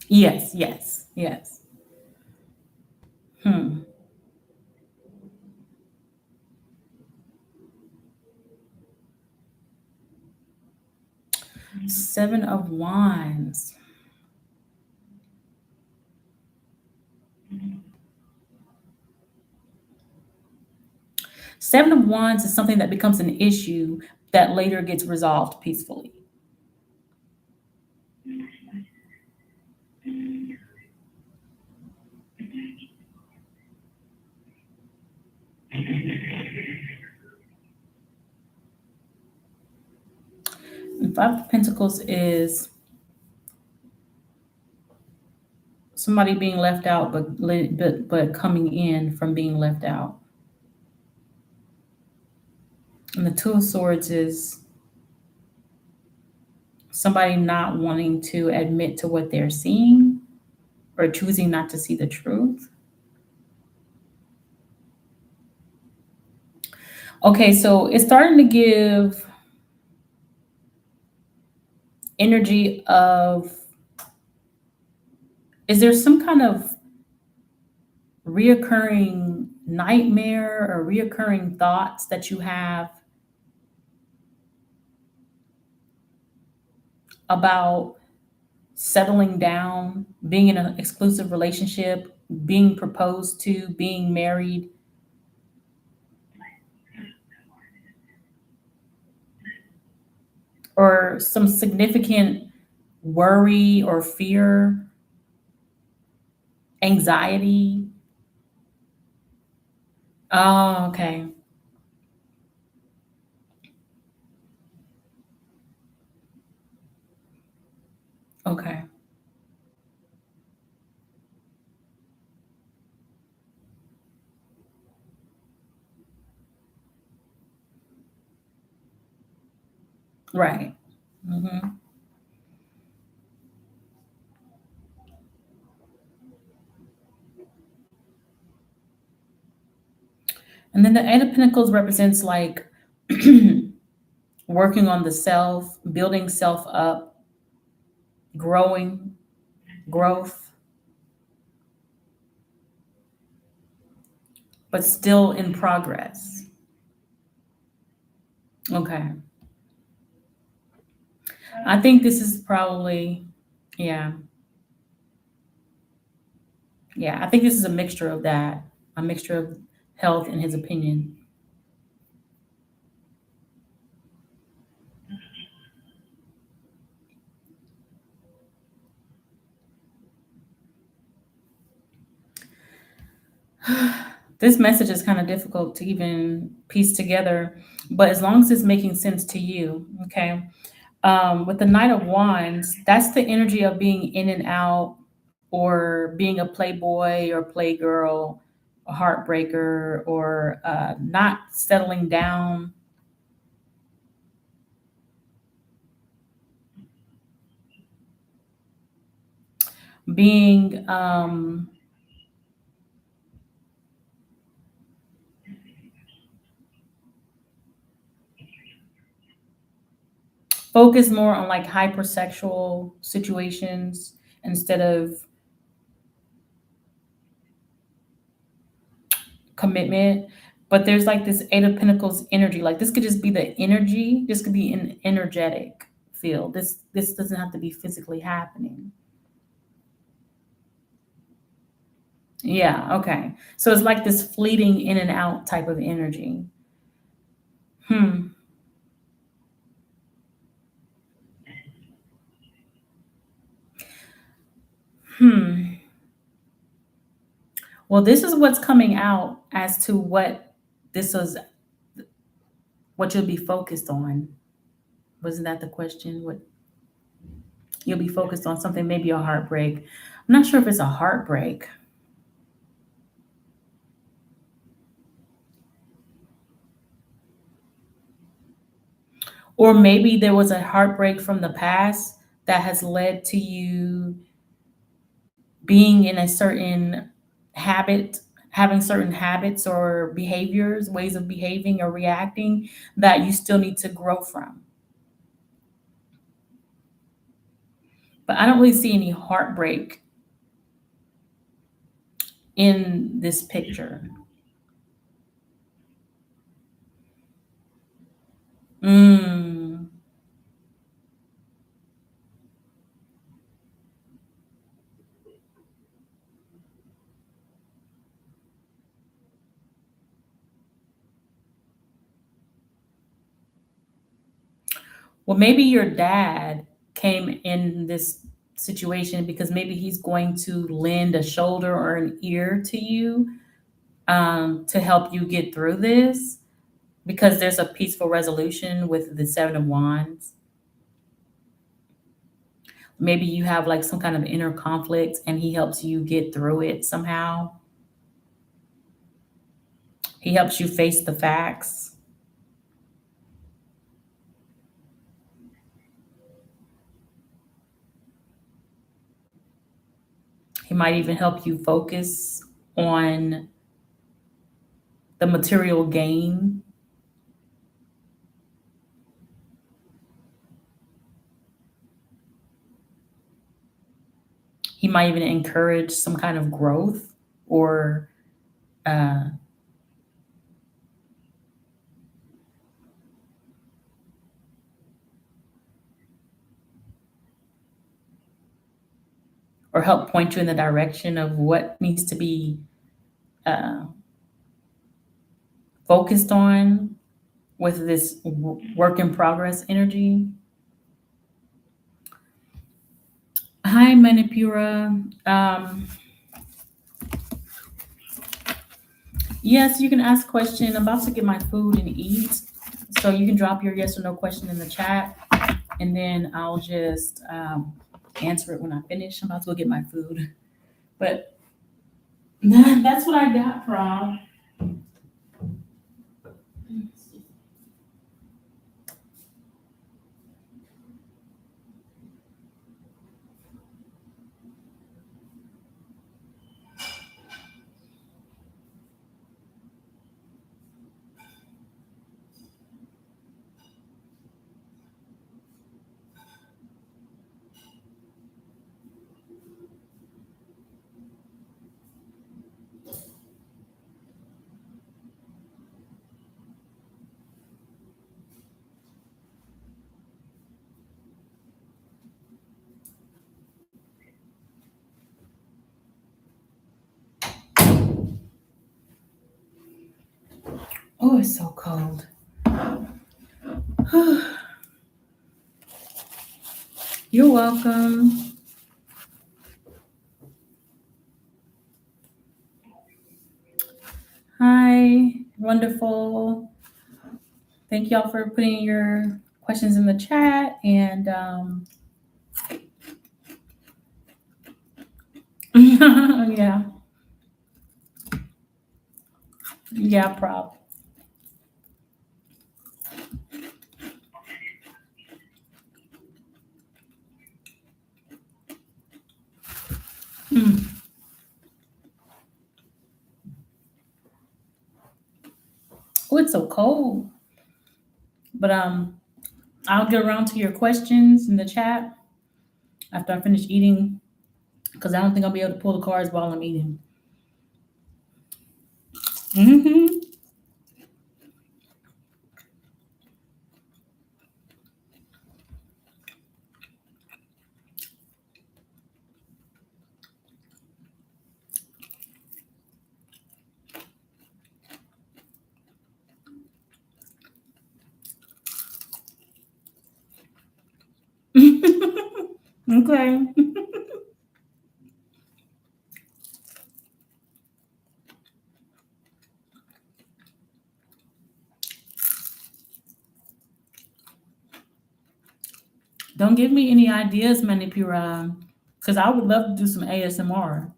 Yes, yes, yes. Hmm. Seven of Wands. Seven of Wands is something that becomes an issue that later gets resolved peacefully. And Five of Pentacles is somebody being left out, but coming in from being left out. And the Two of Swords is somebody not wanting to admit to what they're seeing or choosing not to see the truth. Okay, so it's starting to give energy of Is there some kind of reoccurring nightmare or reoccurring thoughts that you have about settling down, being in an exclusive relationship, being proposed to, being married, or some significant worry or fear, anxiety? Oh, okay. Okay. Right. Hmm. And then the Eight of Pentacles represents like working on the self, building self up, growing, growth, but still in progress. Okay. I think this is probably, yeah, yeah. I think this is a mixture of that, a mixture of health and his opinion. This message is kind of difficult to even piece together, but as long as it's making sense to you, okay. With the Knight of Wands, that's the energy of being in and out, or being a playboy or playgirl, a heartbreaker, or not settling down, being focused more on like hypersexual situations instead of commitment. But there's like this Eight of Pentacles energy. Like this could just be the energy. This could be an energetic field. This doesn't have to be physically happening. Yeah, okay. So it's like this fleeting in and out type of energy. Hmm. Hmm. Well, this is what's coming out as to what this is, what you'll be focused on. Wasn't that the question? What you'll be focused on, something, maybe a heartbreak. I'm not sure if it's a heartbreak. Or maybe there was a heartbreak from the past that has led to you being in a certain habit, having certain habits or behaviors, ways of behaving or reacting that you still need to grow from. But I don't really see any heartbreak in this picture. Mm. Well, maybe your dad came in this situation because maybe he's going to lend a shoulder or an ear to you, to help you get through this, because there's a peaceful resolution with the Seven of Wands. Maybe you have like some kind of inner conflict and he helps you get through it somehow. He helps you face the facts. He might even help you focus on the material gain. he might even encourage some kind of growth or uh, or help point you in the direction of what needs to be uh, focused on with this work in progress energy. Hi, Manipura. Yes, you can ask question. I'm about to get my food and eat. So you can drop your yes or no question in the chat, and then I'll just answer it when I finish. I'm about to go get my food. But that's what I got, Rob. Oh, it's so cold. You're welcome. Hi, wonderful. Thank y'all for putting your questions in the chat. And yeah, yeah, prob. Mm. Oh, it's so cold. But I'll get around to your questions in the chat after I finish eating because I don't think I'll be able to pull the cards while I'm eating. Hmm. Okay. Don't give me any ideas, Manipura, because I would love to do some ASMR.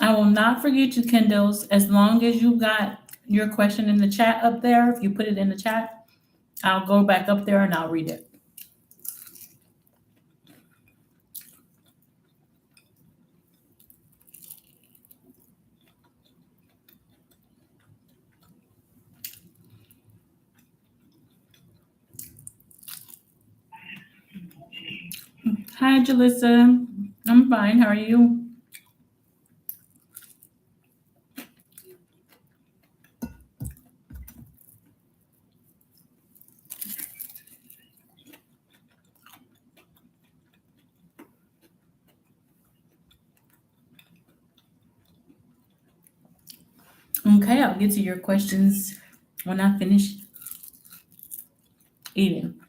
I will not forget you, Kendalls, as long as you got your question in the chat up there. If you put it in the chat, I'll go back up there and I'll read it. Hi, Jalissa. I'm fine. How are you? Okay, I'll get to your questions when I finish eating.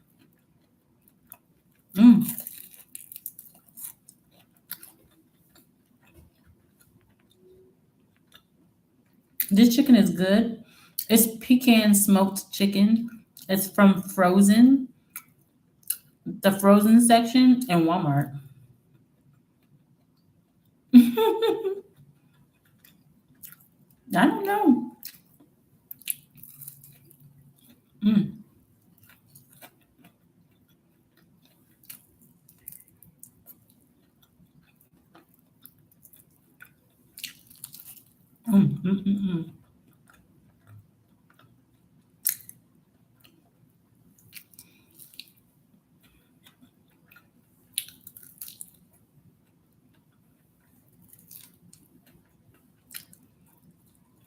Mm, this chicken is good. It's pecan smoked chicken. It's from Frozen, the Frozen section in Walmart. I don't know. Mm, mm, mm, mm, mm.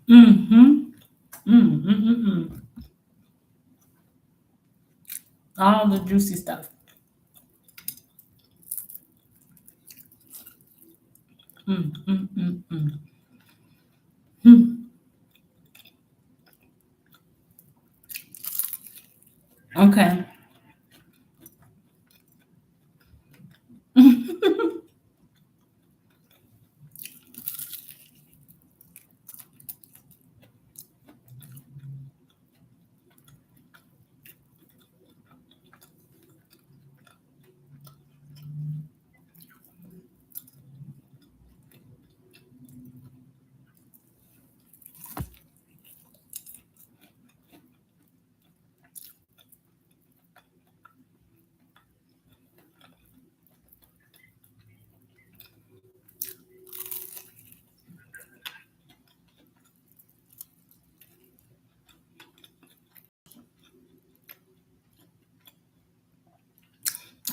Mm-hmm. Mm-mm-mm-mm. All the juicy stuff. Mm-mm-mm-mm. Hmm. Okay.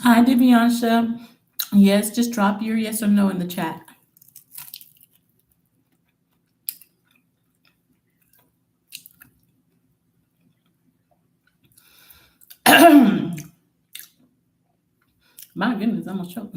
Hi, Divyansha. Yes, just drop your yes or no in the chat. My goodness, I'm gonna choke.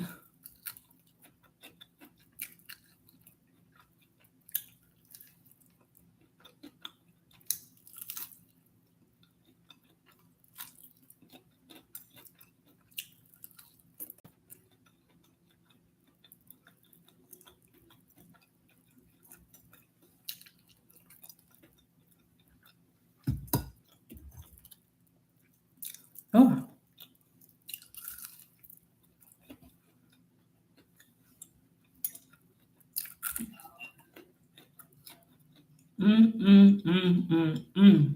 Oh. Mm.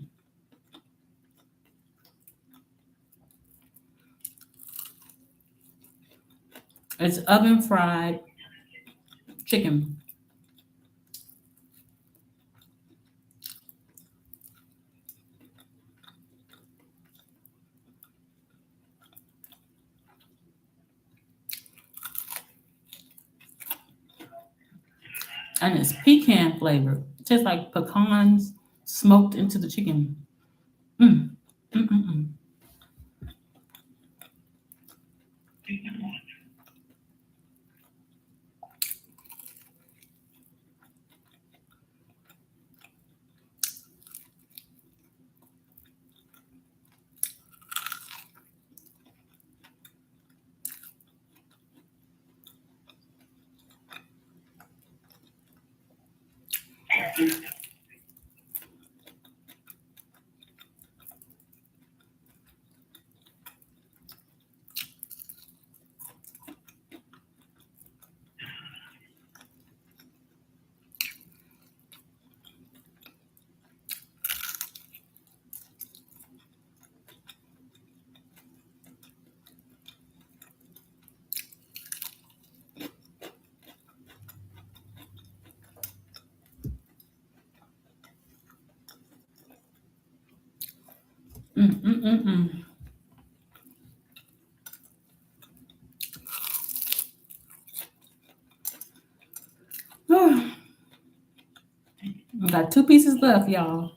It's oven fried chicken. And it's pecan flavored. Tastes like pecans smoked into the chicken. Mm. Mm-mm-mm. Mm-mm-mm-mm. I got two pieces left, y'all.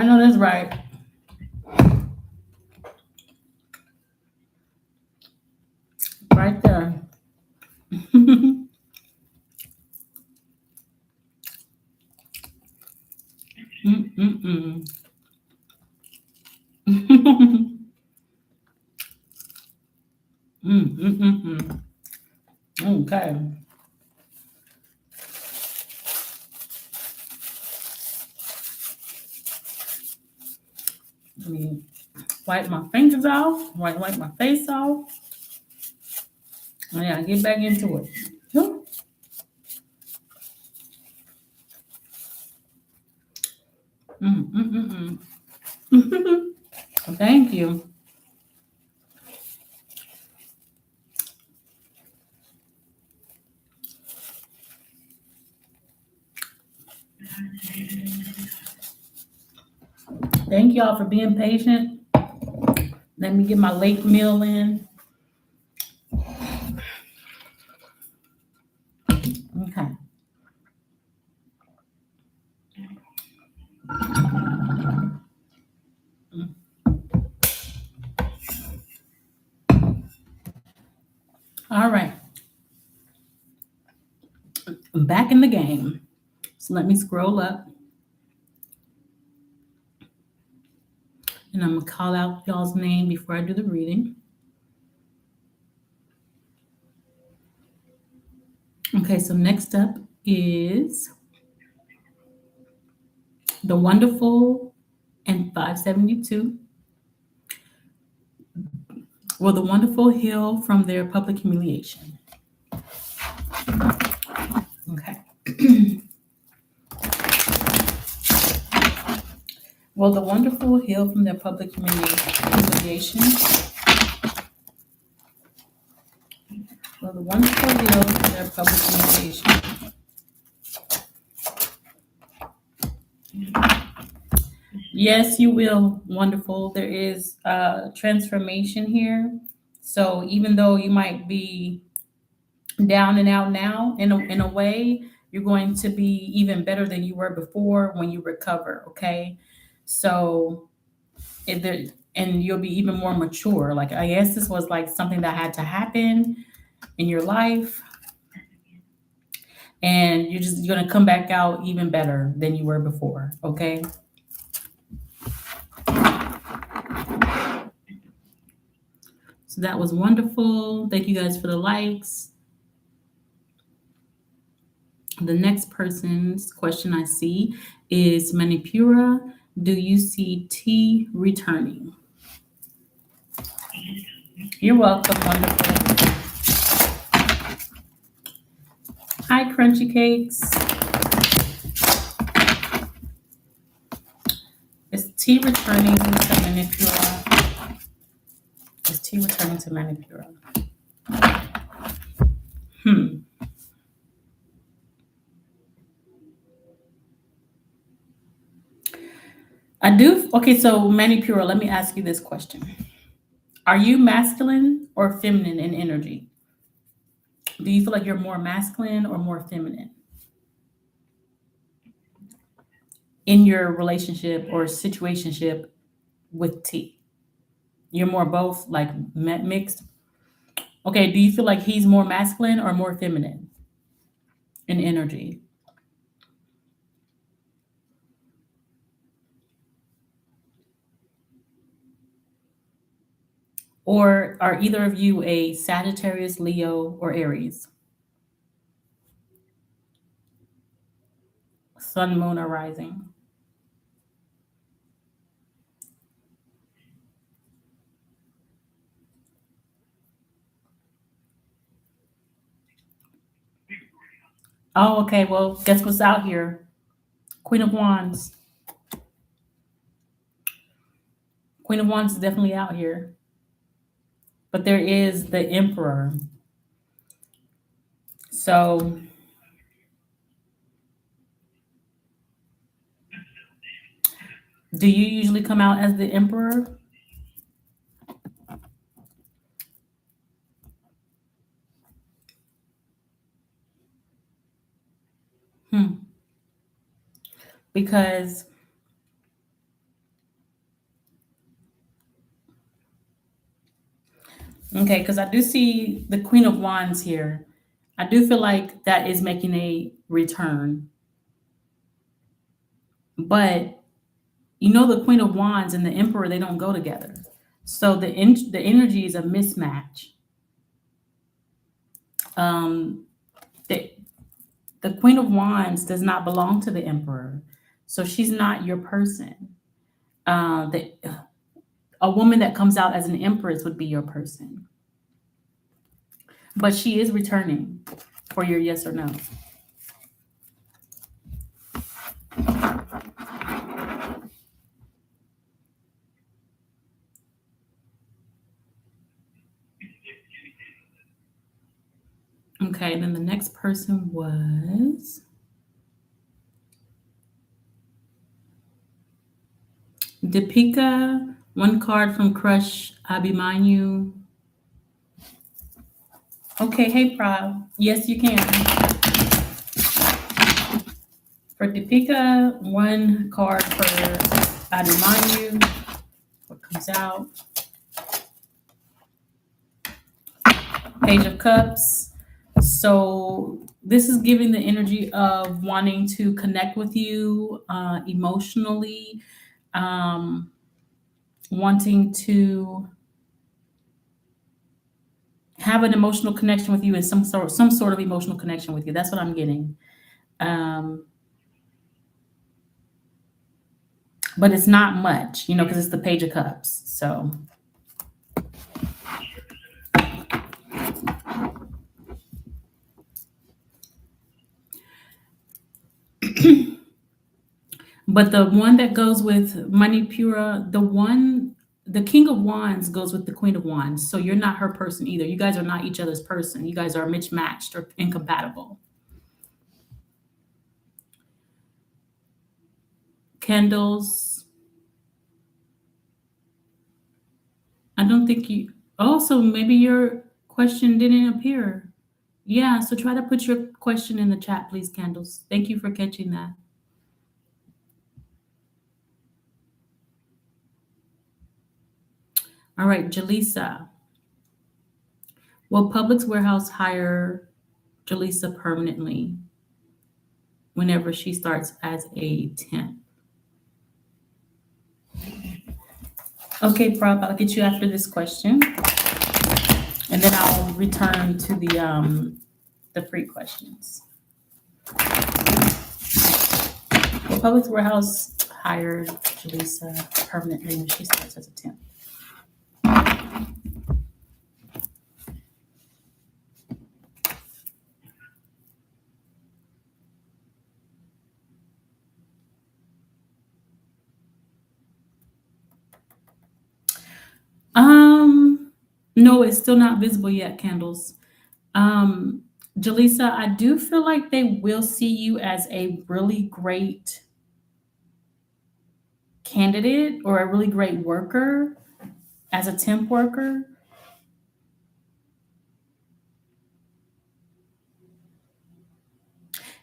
I know that's right. Right there. Mm-mm-mm. Mm-mm-mm. Okay. Let me wipe my fingers off, wipe my face off. Yeah, get back into it. Whew. Mm-mm-mm-mm. Thank you. Thank y'all for being patient. Let me get my late meal in. Okay. All right. I'm back in the game. So let me scroll up and I'm going to call out y'all's name before I do the reading. Okay, so next up is the wonderful and 572. Will the wonderful heal from their public humiliation? Okay. Will the wonderful heal from their public humiliation? Will the wonderful heal from their public humiliation? Yes, you will. Wonderful. There is transformation here. So even though you might be down and out now, in a way, you're going to be even better than you were before when you recover. Okay. So if there, and you'll be even more mature. Like, I guess this was like something that had to happen in your life, and you're gonna come back out even better than you were before. Okay. So that was wonderful. Thank you guys for the likes. The next person's question I see is Manipura. Do you see T returning? You're welcome. Wonderful. Hi, Crunchy Cakes. Is T returning to Manipura? Is T returning to Manipura? Hmm. I do. Okay, so Manipura, let me ask you this question. Are you masculine or feminine in energy? Do you feel like you're more masculine or more feminine in your relationship or situationship with T? You're more both, like mixed? Okay, do you feel like he's more masculine or more feminine in energy? Or are either of you a Sagittarius, Leo, or Aries? Sun, moon, or rising? Oh, okay. Well, guess what's out here? Queen of Wands. Queen of Wands is definitely out here. But there is the Emperor. So, do you usually come out as the Emperor? Hmm. Because Okay, because I do see the Queen of Wands here. I do feel like that is making a return. But you know, the Queen of Wands and the Emperor, they don't go together. So the energy is a mismatch. Um, the, the Queen of Wands does not belong to the Emperor. So she's not your person. The A woman that comes out as an empress would be your person. But she is returning for your yes or no. Okay, then the next person was Deepika. One card from Crush Abhimanyu. Okay, hey Prav. Yes, you can. For Deepika, one card for Abhimanyu. What comes out? Page of Cups. So this is giving the energy of wanting to connect with you emotionally, um, wanting to have an emotional connection with you and some sort of emotional connection with you. That's what I'm getting. Um, but it's not much, because it's the Page of Cups. So, but the one that goes with Manipura, the King of Wands goes with the Queen of Wands. So you're not her person either. You guys are not each other's person. You guys are mismatched or incompatible. Candles. I don't think you. Oh, so maybe your question didn't appear. Yeah, so try to put your question in the chat, please, Candles. Thank you for catching that. All right, Jaleesa. Will Publix Warehouse hire Jaleesa permanently whenever she starts as a temp? Okay, Prab, I'll get you after this question, and then I'll return to the free questions. Will Publix Warehouse hire Jaleesa permanently when she starts as a temp? Um, no, it's still not visible yet, Candles. Um, Jaleesa, I do feel like they will see you as a really great candidate or a really great worker as a temp worker.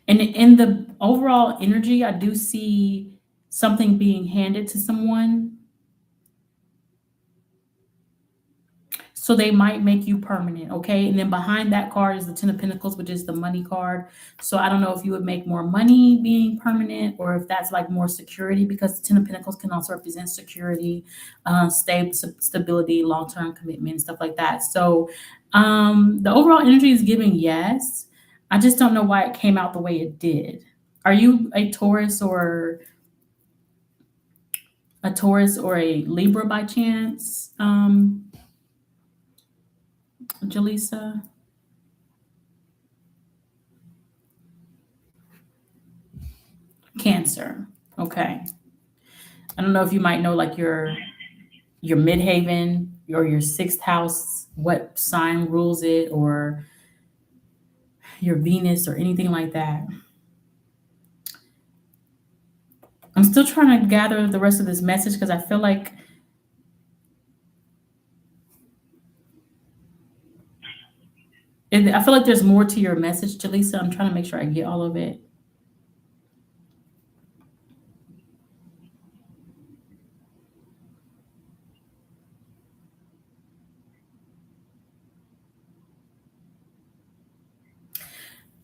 And in the overall energy, I do see something being handed to someone. So they might make you permanent, okay? And then behind that card is the Ten of Pentacles, which is the money card. So I don't know if you would make more money being permanent or if that's like more security, because the Ten of Pentacles can also represent security, stability, long-term commitment, and stuff like that. So the overall energy is giving yes. I just don't know why it came out the way it did. Are you a Taurus or a Libra by chance, Jaleesa? Cancer. Okay. I don't know if you might know like your midhaven or your sixth house, what sign rules it, or your Venus or anything like that. I'm still trying to gather the rest of this message because I feel like there's more to your message, Jaleesa. I'm trying to make sure I get all of it.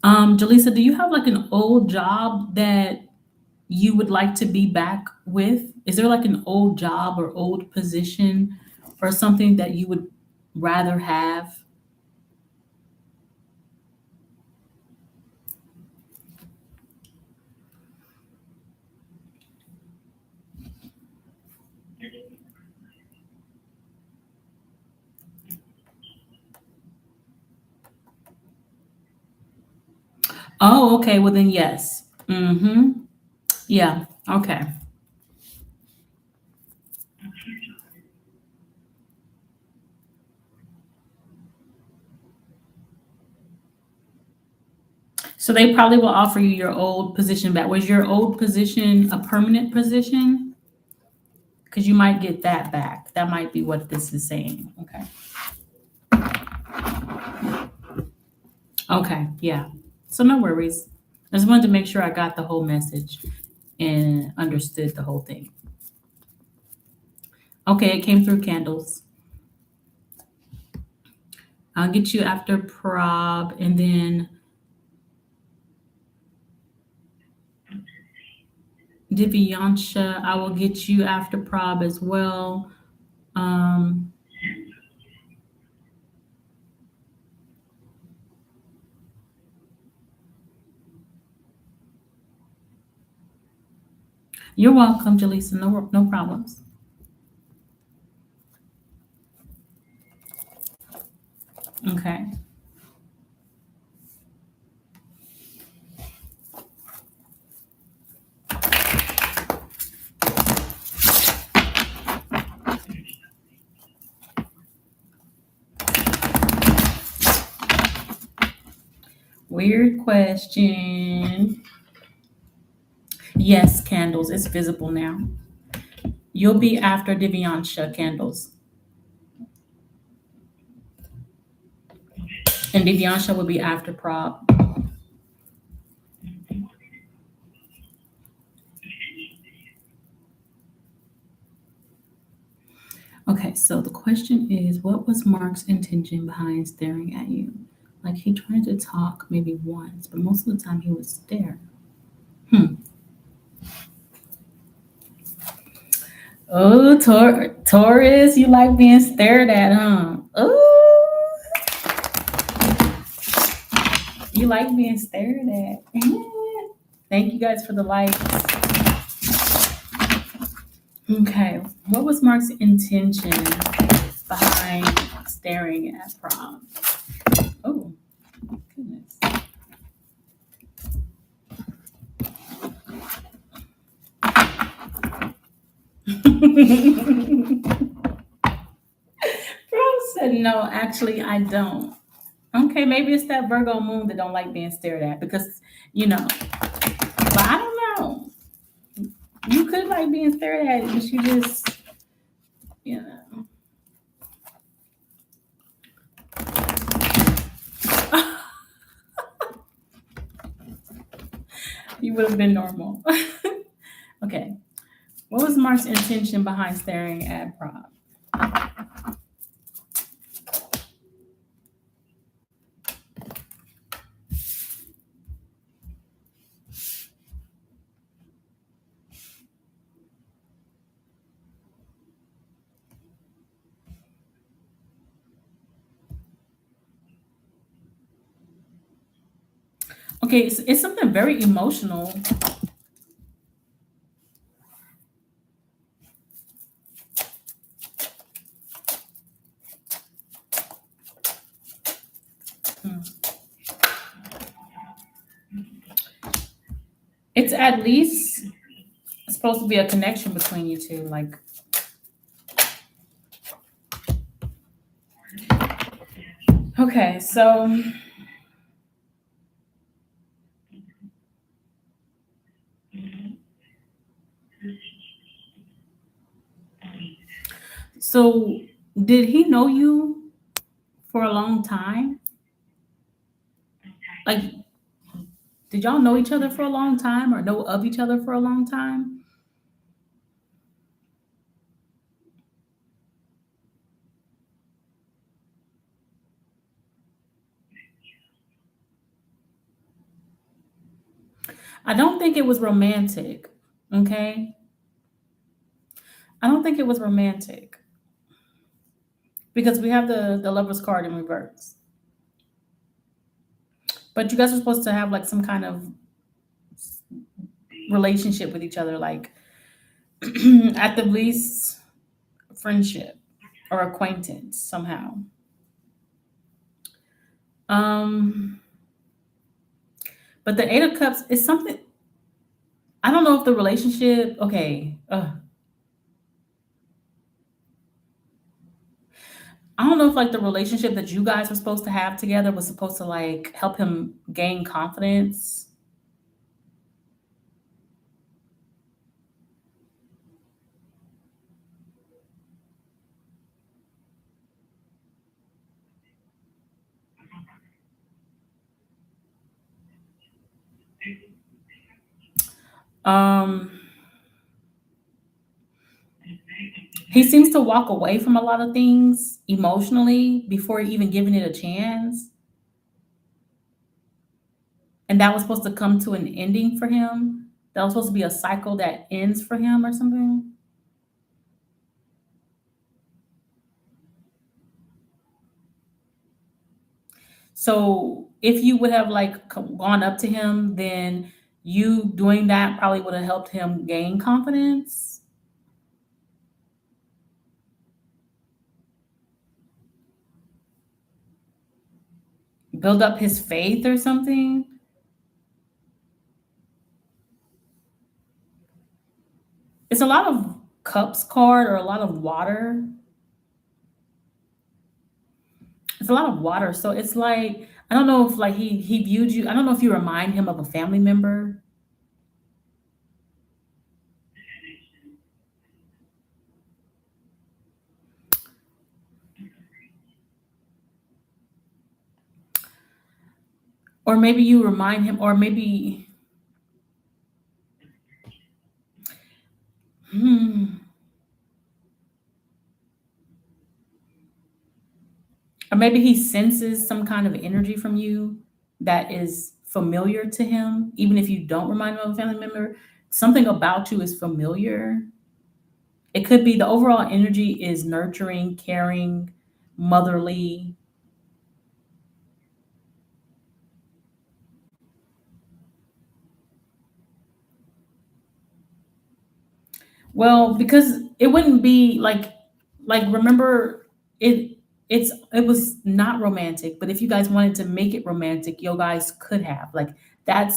Jaleesa, do you have like an old job that you would like to be back with? Is there like an old job or old position or something that you would rather have? Oh, okay. Well, then, yes. Mm-hmm. Yeah. Okay. So they probably will offer you your old position back. Was your old position a permanent position? Because you might get that back. That might be what this is saying. Okay. Okay. Yeah. So no worries. I just wanted to make sure I got the whole message and understood the whole thing. Okay, it came through candles. I'll get you after prob, and then Divyansha, I will get you after prob as well. Um, you're welcome, Jaleesa. No problems. Okay. Weird question. Yes, candles. It's visible now. You'll be after Divyansha candles, and Divyansha will be after prob. Okay, so the question is, what was Mark's intention behind staring at you? Like he tried to talk maybe once, but most of the time he would stare. Hmm. Oh, Taurus, you like being stared at, huh? Oh, you like being stared at. Thank you guys for the likes. Okay, what was Mark's intention behind staring at prom? Oh, goodness. Prom said, no, actually, I don't. Okay, maybe it's that Virgo moon that don't like being stared at because, but I don't know. You could like being stared at, but you just, you know, you would have been normal. Okay, what was Mark's intention behind staring at prom? Okay, it's something very emotional. Hmm. It's at least supposed to be a connection between you two. Like, okay, so did he know you for a long time? Like, did y'all know each other for a long time or know of each other for a long time? I don't think it was romantic. Okay, I don't think it was romantic because we have the lovers card in reverse. But you guys are supposed to have like some kind of relationship with each other, like at the least friendship or acquaintance somehow. Um, but the Eight of Cups is something. I don't know if the relationship. Okay, I don't know if like the relationship that you guys were supposed to have together was supposed to like help him gain confidence. Um, he seems to walk away from a lot of things emotionally before even giving it a chance, and that was supposed to come to an ending for him. That was supposed to be a cycle that ends for him or something. So if you would have like gone up to him, then you doing that probably would have helped him gain confidence. Build up his faith or something. It's a lot of cups card or a lot of water. It's a lot of water. So it's like I don't know if like he viewed you. I don't know if you remind him of a family member, or maybe you remind him, or maybe hmm, or maybe he senses some kind of energy from you that is familiar to him, even if you don't remind him of a family member. Something about you is familiar. It could be the overall energy is nurturing, caring, motherly. Well, because it wouldn't be like remember it was not romantic, but if you guys wanted to make it romantic, you guys could have. Like that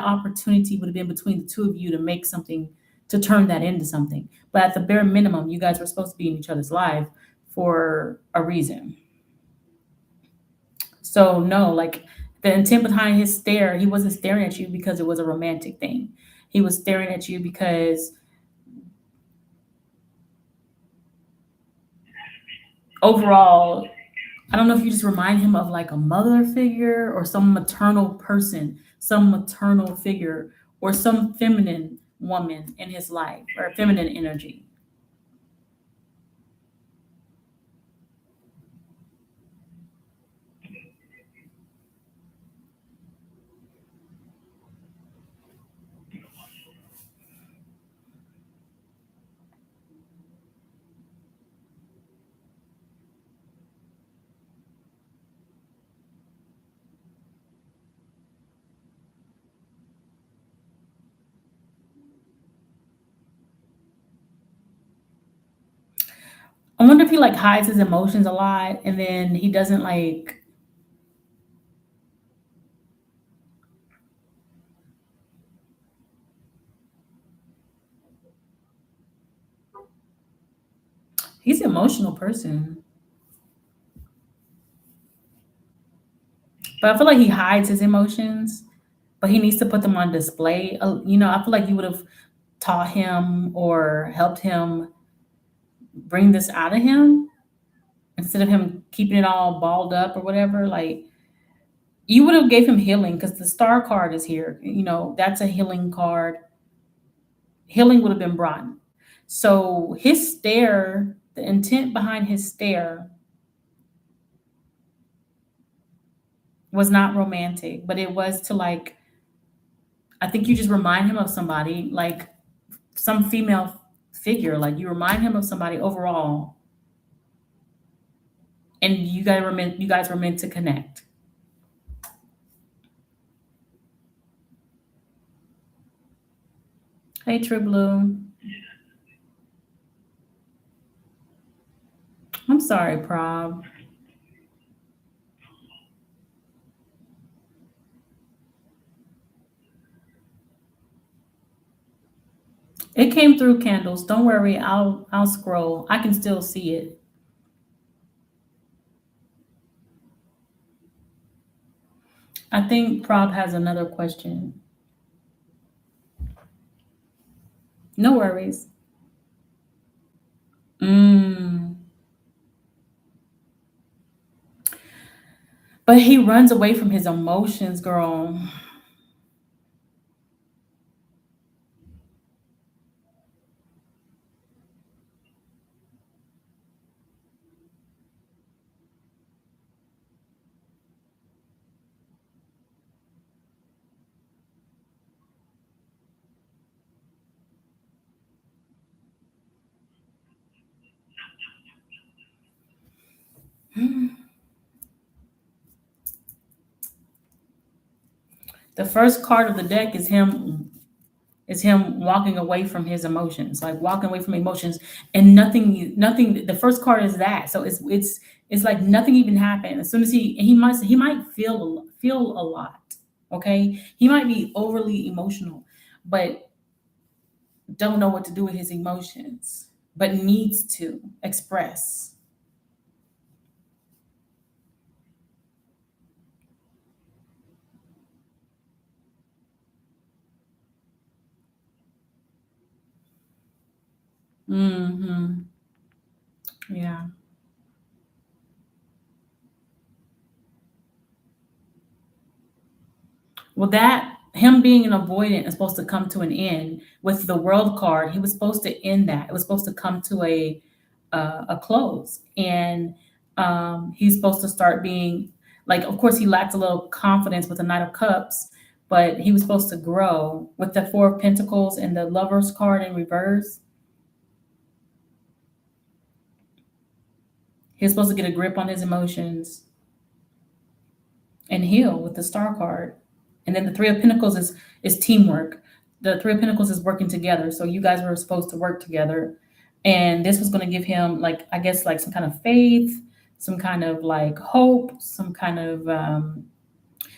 opportunity would have been between the two of you to make something to turn that into something. But at the bare minimum, you guys were supposed to be in each other's life for a reason. So no, like the intent behind his stare, he wasn't staring at you because it was a romantic thing. He was staring at you because overall, I don't know if you just remind him of like a mother figure or some maternal person, some maternal figure, or some feminine woman in his life or feminine energy. I wonder if he like hides his emotions a lot and then he doesn't like he's an emotional person. But I feel like he hides his emotions, but he needs to put them on display. I feel like you would have taught him or helped him bring this out of him instead of him keeping it all balled up or whatever. Like you would have gave him healing because the star card is here. That's a healing card. Healing would have been brought. So his stare, the intent behind his stare was not romantic, but it was to like I think you just remind him of somebody, like some female figure, like you remind him of somebody overall, and you guys were meant to connect. Hey, True Blue. I'm sorry, Prob. It came through candles. Don't worry, I'll scroll. I can still see it. I think Prob has another question. No worries. Mm. But he runs away from his emotions, girl. The first card of the deck is him walking away from his emotions, like walking away from emotions, and nothing. The first card is that, so it's like nothing even happened. As soon as he might feel a lot. Okay, he might be overly emotional, but don't know what to do with his emotions, but needs to express. Hmm. Yeah. Well, that him being an avoidant is supposed to come to an end with the world card. He was supposed to end that. It was supposed to come to a close, and he's supposed to start being like. Of course, he lacked a little confidence with the Knight of Cups, but he was supposed to grow with the Four of Pentacles and the Lovers card in reverse. He was supposed to get a grip on his emotions and heal with the Star card. And then the Three of Pentacles is teamwork. The Three of Pentacles is working together. So you guys were supposed to work together. And this was going to give him, like, I guess, like some kind of faith, some kind of like hope, some kind of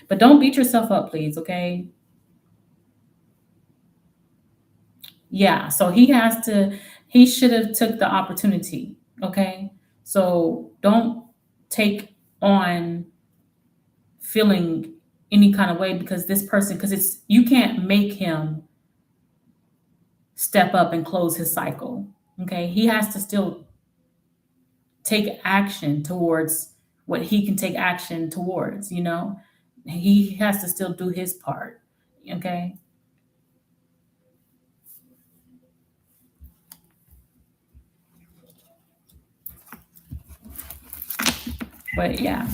but don't beat yourself up, please, okay? Yeah, so he should have took the opportunity, okay? So don't take on feeling any kind of way because this person, because it's you can't make him step up and close his cycle. Okay, he has to still take action towards what he can take action towards. He has to still do his part. Okay, but yeah,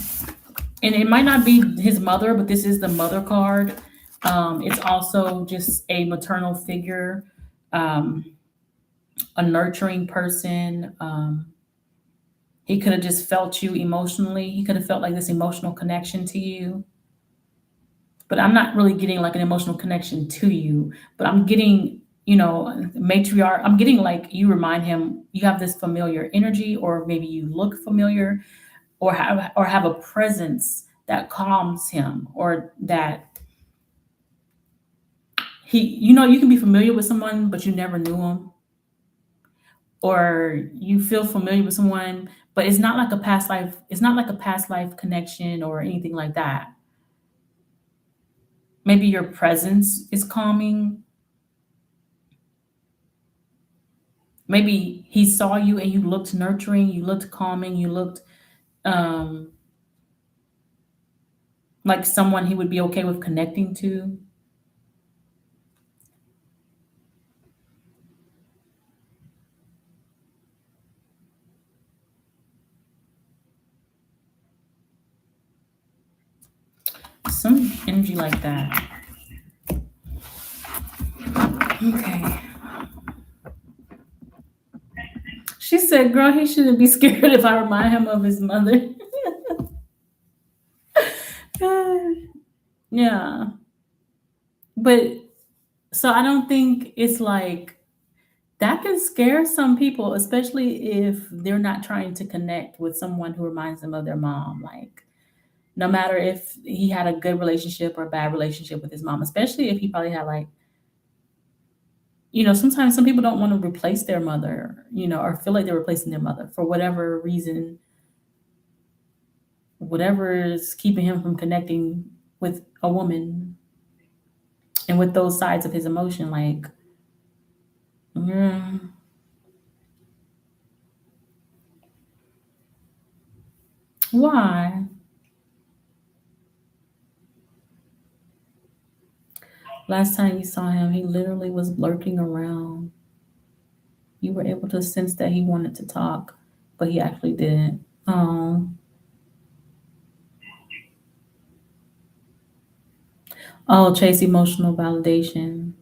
and it might not be his mother, but this is the mother card. It's also just a maternal figure, um, a nurturing person. He could have just felt you emotionally. He could have felt like this emotional connection to you. But I'm not really getting like an emotional connection to you. But I'm getting, matriarch. I'm getting like you remind him you have this familiar energy, or maybe you look familiar, or have a presence that calms him, or that you can be familiar with someone, but you never knew him, or you feel familiar with someone, but it's not like a past life. It's not like a past life connection or anything like that. Maybe your presence is calming. Maybe he saw you and you looked nurturing, you looked calming, you looked um, like someone he would be okay with connecting to. Some energy like that. Okay. She said, "Girl, he shouldn't be scared if I remind him of his mother." Yeah, but so I don't think it's like that can scare some people, especially if they're not trying to connect with someone who reminds them of their mom. Like, no matter if he had a good relationship or a bad relationship with his mom, especially if he probably had like, sometimes some people don't want to replace their mother, or feel like they're replacing their mother for whatever reason, whatever is keeping him from connecting with a woman and with those sides of his emotion. Like, mm, why? Last time you saw him, he literally was lurking around. You were able to sense that he wanted to talk, but he actually didn't. Oh, chase emotional validation.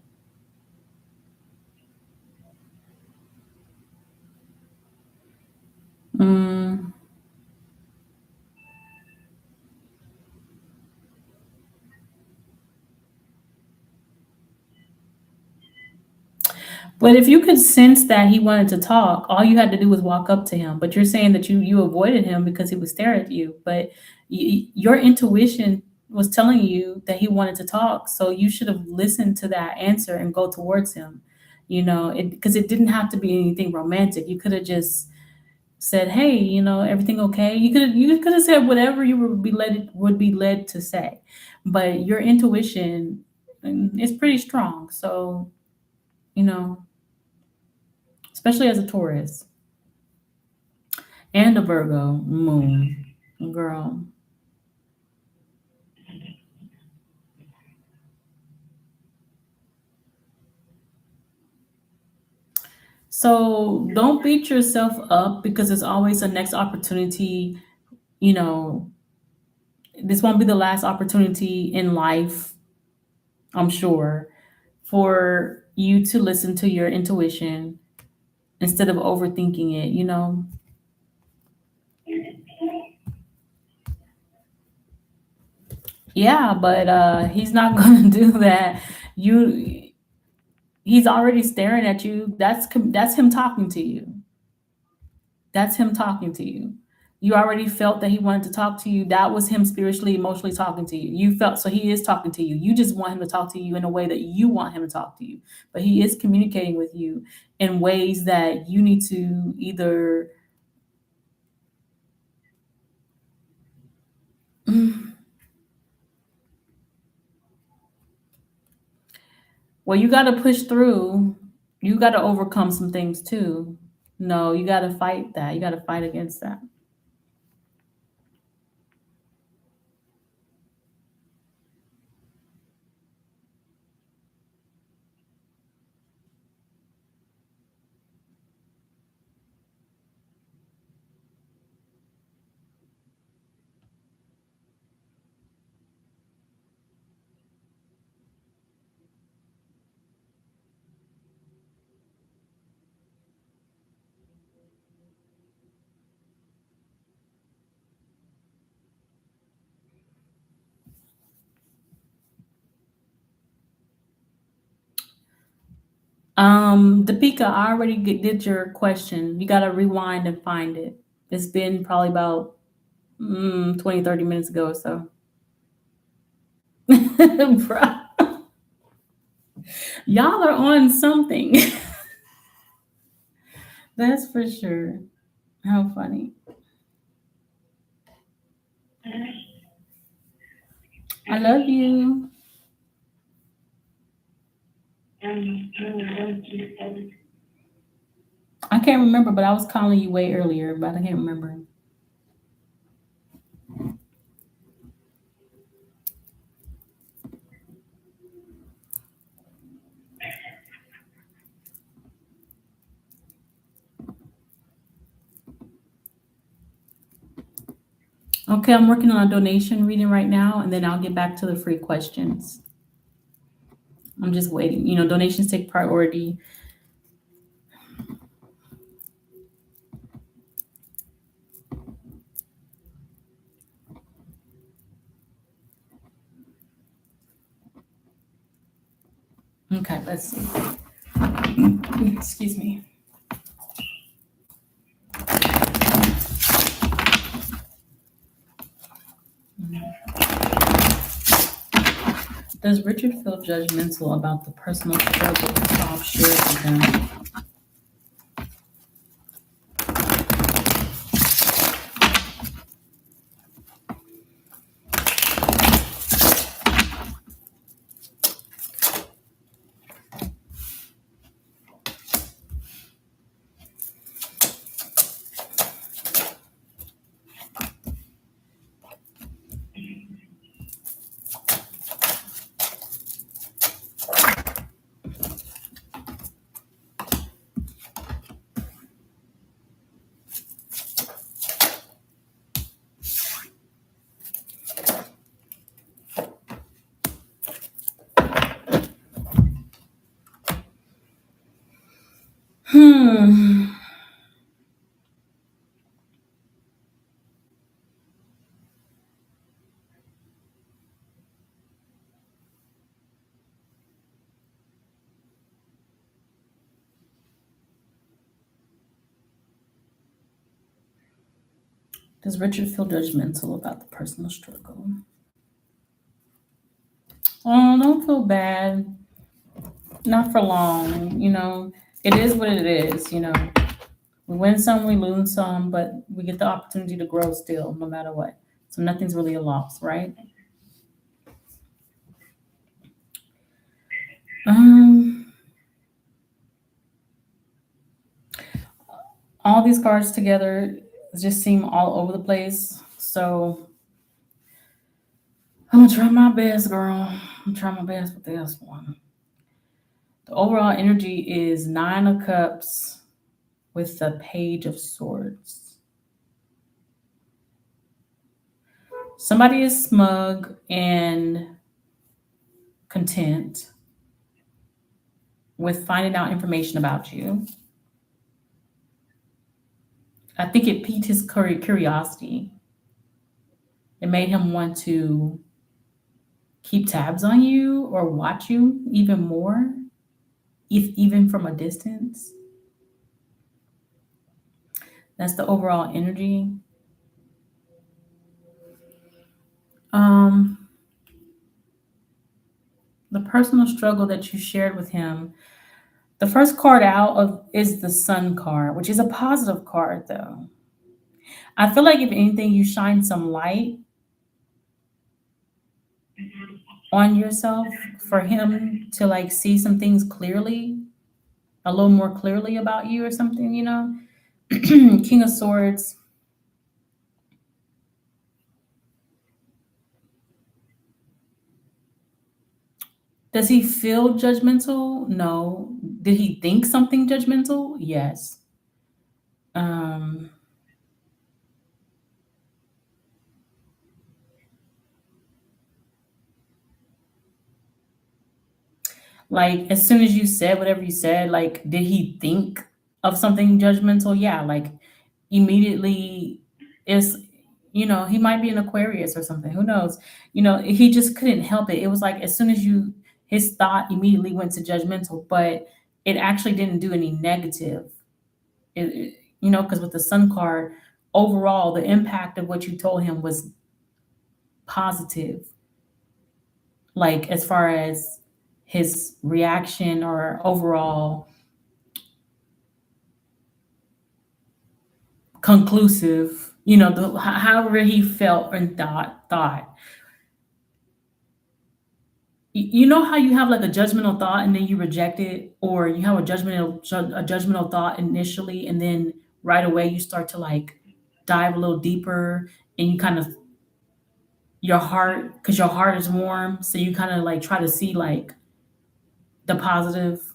Mm. But if you could sense that he wanted to talk, all you had to do was walk up to him. But you're saying that you avoided him because he would stare at you. But your intuition was telling you that he wanted to talk, so you should have listened to that answer and go towards him. Because it didn't have to be anything romantic. You could have just said, "Hey, everything okay?" You could have said whatever you would be led to say, but your intuition is pretty strong. So you know, especially as a Taurus and a Virgo moon, girl. So don't beat yourself up because there's always a next opportunity. You know, this won't be the last opportunity in life, I'm sure, for you to listen to your intuition instead of overthinking it. Yeah, but he's not going to do that. You He's already staring at you. That's him talking to you. That's him talking to you. You already felt that he wanted to talk to you. That was him spiritually, emotionally talking to you. You felt so he is talking to you. You just want him to talk to you in a way that you want him to talk to you. But he is communicating with you in ways that you need to either well, you got to push through. You got to overcome some things too. No, you got to fight that. You got to fight against that. Dapika, I already did your question. You got to rewind and find it. It's been probably about 20, 30 minutes ago or so. Bruh, y'all are on something. That's for sure. How funny. I love you. I can't remember, but I was calling you way earlier, but I can't remember. Okay, I'm working on a donation reading right now, and then I'll get back to the free questions. I'm just waiting. Donations take priority. Okay, let's see. Excuse me. Does Richard feel judgmental about the personal struggle Bob shared with him? Hmm. Does Richard feel judgmental about the personal struggle? Oh, don't feel bad. Not for long. It is what it is. We win some, we lose some, but we get the opportunity to grow still, no matter what. So nothing's really a loss, right? Um, all these cards together just seem all over the place. So I'm gonna try my best, girl. I'm gonna try my best with this one. The overall energy is Nine of Cups with the Page of Swords. Somebody is smug and content with finding out information about you. I think it piqued his curiosity. It made him want to keep tabs on you or watch you even more, if even from a distance. That's the overall energy. Um, the personal struggle that you shared with him. The first card out of is the Sun card, which is a positive card though. I feel like if anything, you shine some light on yourself for him to like see some things clearly, a little more clearly about you or something. King of Swords. Does he feel judgmental? No. Did he think something judgmental? Yes. Um, like as soon as you said whatever you said, like did he think of something judgmental? Yeah, like immediately is he might be an Aquarius or something. Who knows? He just couldn't help it. It was like as soon as his thought immediately went to judgmental, but it actually didn't do any negative. Because with the Sun card, overall, the impact of what you told him was positive. Like as far as his reaction or overall conclusive, however he felt and thought. You know how you have like a judgmental thought and then you reject it, or you have a judgmental thought initially and then right away you start to like dive a little deeper and you kind of your heart, because your heart is warm, so you kind of like try to see like the positive.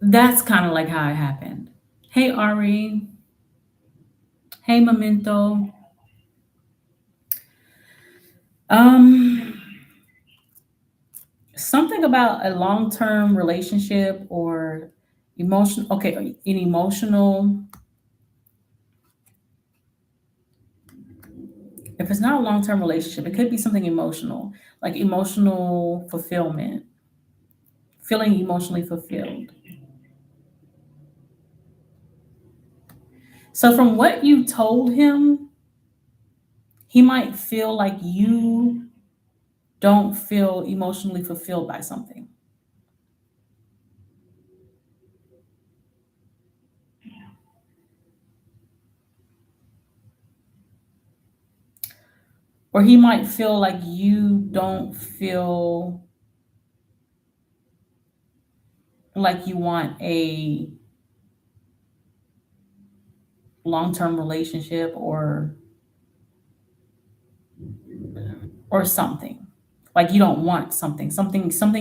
That's kind of like how it happened. Hey Ari. Hey Memento. Um, Something about a long-term relationship or emotion. Okay, an emotional. If it's not a long-term relationship, it could be something emotional, like emotional fulfillment, feeling emotionally fulfilled. So, from what you told him, he might feel like you don't feel emotionally fulfilled by something, or he might feel like you don't feel like you want a long-term relationship or something. Like you don't want something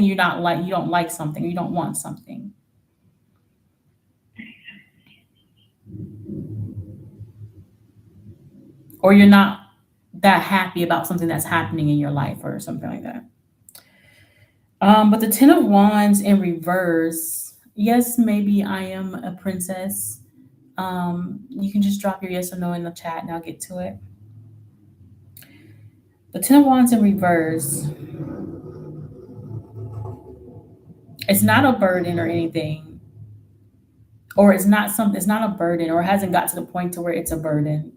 you're not like, you don't like something, you don't want something. Or you're not that happy about something that's happening in your life or something like that. But the Ten of Wands in reverse, yes, maybe I am a princess. You can just drop your yes or no in the chat and I'll get to it. The Ten of Wands in reverse, it's not a burden or anything, or it's not a burden, or it hasn't got to the point to where it's a burden,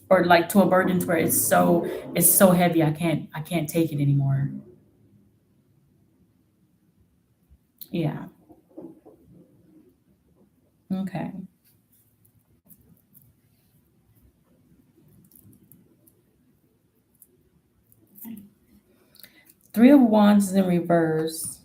or like to a burden to where it's so heavy I can't take it anymore. Yeah. Okay. Three of Wands is in reverse.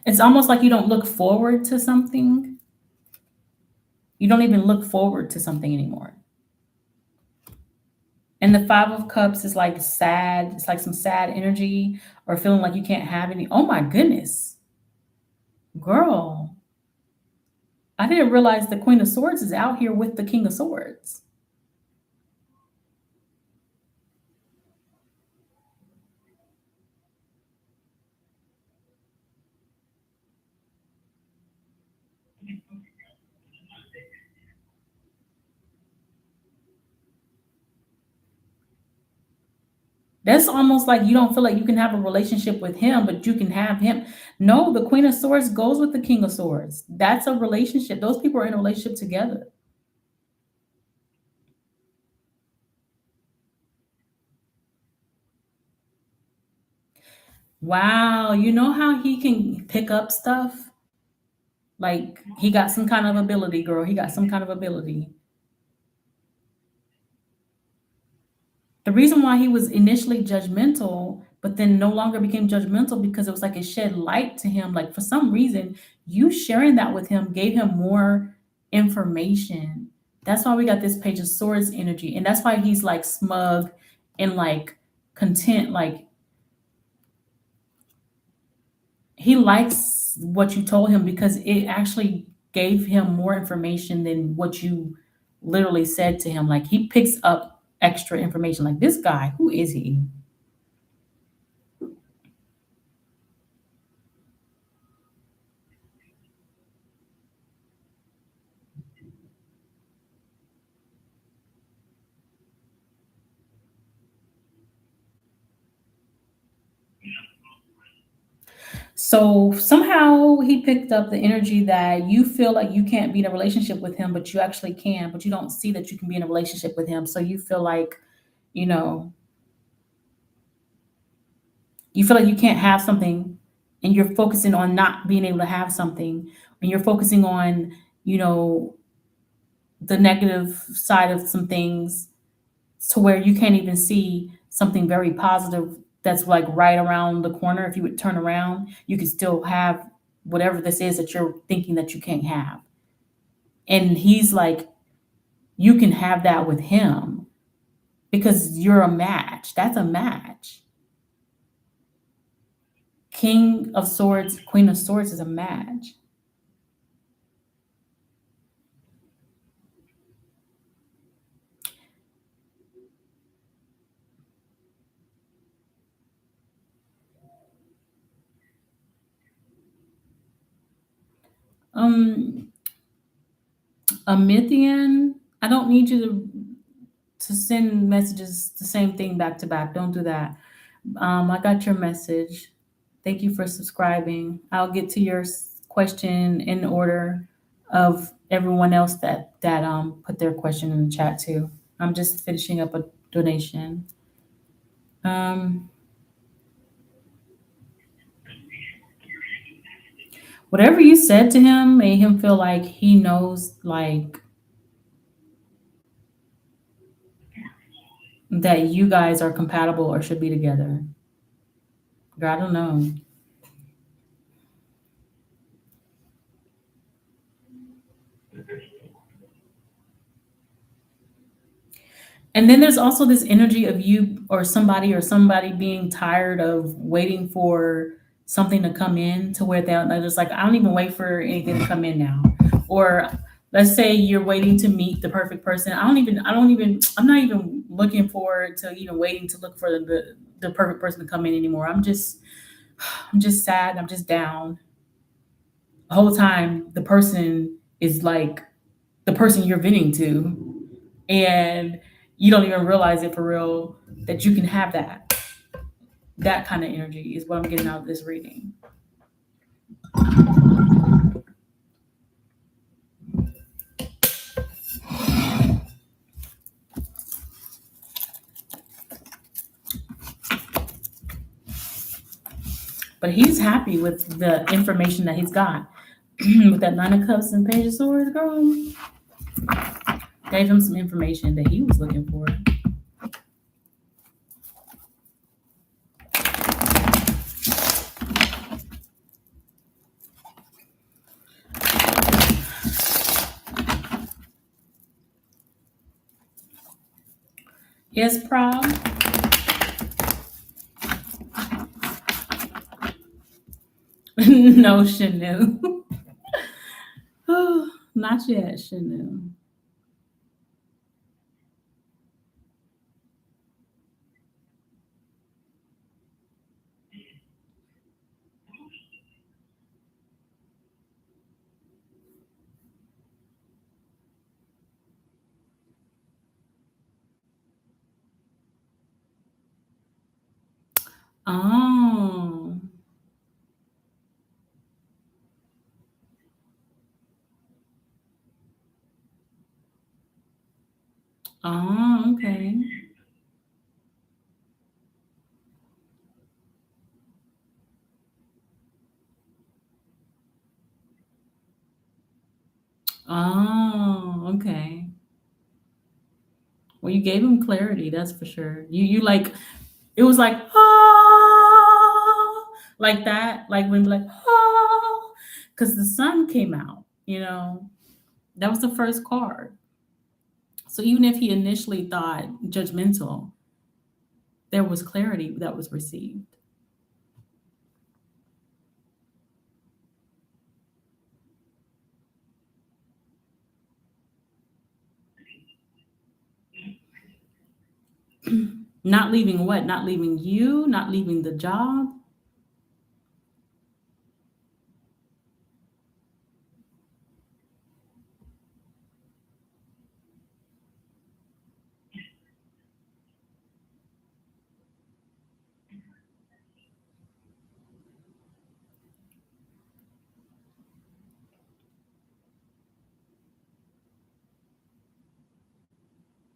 It's almost like you don't look forward to something. You don't even look forward to something anymore. And the Five of Cups is like sad. It's like some sad energy or feeling like you can't have any. Oh my goodness. Girl, I didn't realize the Queen of Swords is out here with the King of Swords. That's almost like you don't feel like you can have a relationship with him, but you can have him. No, the Queen of Swords goes with the King of Swords. That's a relationship. Those people are in a relationship together. Wow, you know how he can pick up stuff? Like he got some kind of ability, girl. He got some kind of ability. The reason why he was initially judgmental, but then no longer became judgmental because it was like it shed light to him. Like for some reason, you sharing that with him gave him more information. That's why we got this Page of Swords energy. And that's why he's like smug and like content. Like he likes what you told him because it actually gave him more information than what you literally said to him. Like he picks up extra information. Like this guy, who is he? So somehow he picked up the energy that you feel like you can't be in a relationship with him, but you actually can, but you don't see that you can be in a relationship with him. So you feel like, you know, you feel like you can't have something and you're focusing on not being able to have something and you're focusing on, you know, the negative side of some things to where you can't even see something very positive that's like right around the corner. If you would turn around, you could still have whatever this is that you're thinking that you can't have. And he's like, you can have that with him because you're a match. That's a match. King of Swords, Queen of Swords is a match. Um, a Mythian, I don't need you to send messages the same thing back to back. Don't do that. I got your message. Thank you for subscribing. I'll get to your question in order of everyone else that put their question in the chat too. I'm just finishing up a donation. Um, whatever you said to him made him feel like he knows like that you guys are compatible or should be together. Girl, I don't know. And then there's also this energy of you or somebody being tired of waiting for something to come in to where they're just like, I don't even wait for anything to come in now. Or let's say you're waiting to meet the perfect person. I'm not even looking forward to even waiting to look for the perfect person to come in anymore. I'm just sad. I'm just down. The whole time the person is like the person you're venting to. And you don't even realize it for real that you can have that kind of energy is what I'm getting out of this reading. But he's happy with the information that he's got. With that Nine of Cups and Page of Swords, girl, gave him some information that he was looking for. Yes, Prob. No, Chanel. Oh, not yet, Chanel. Oh. Oh, okay. Oh, okay. Well, you gave him clarity, that's for sure. You like it was like like that, like when like because the sun came out. That was the first card. So even if he initially thought judgmental, there was clarity that was received. Not leaving what? Not leaving you, not leaving the job.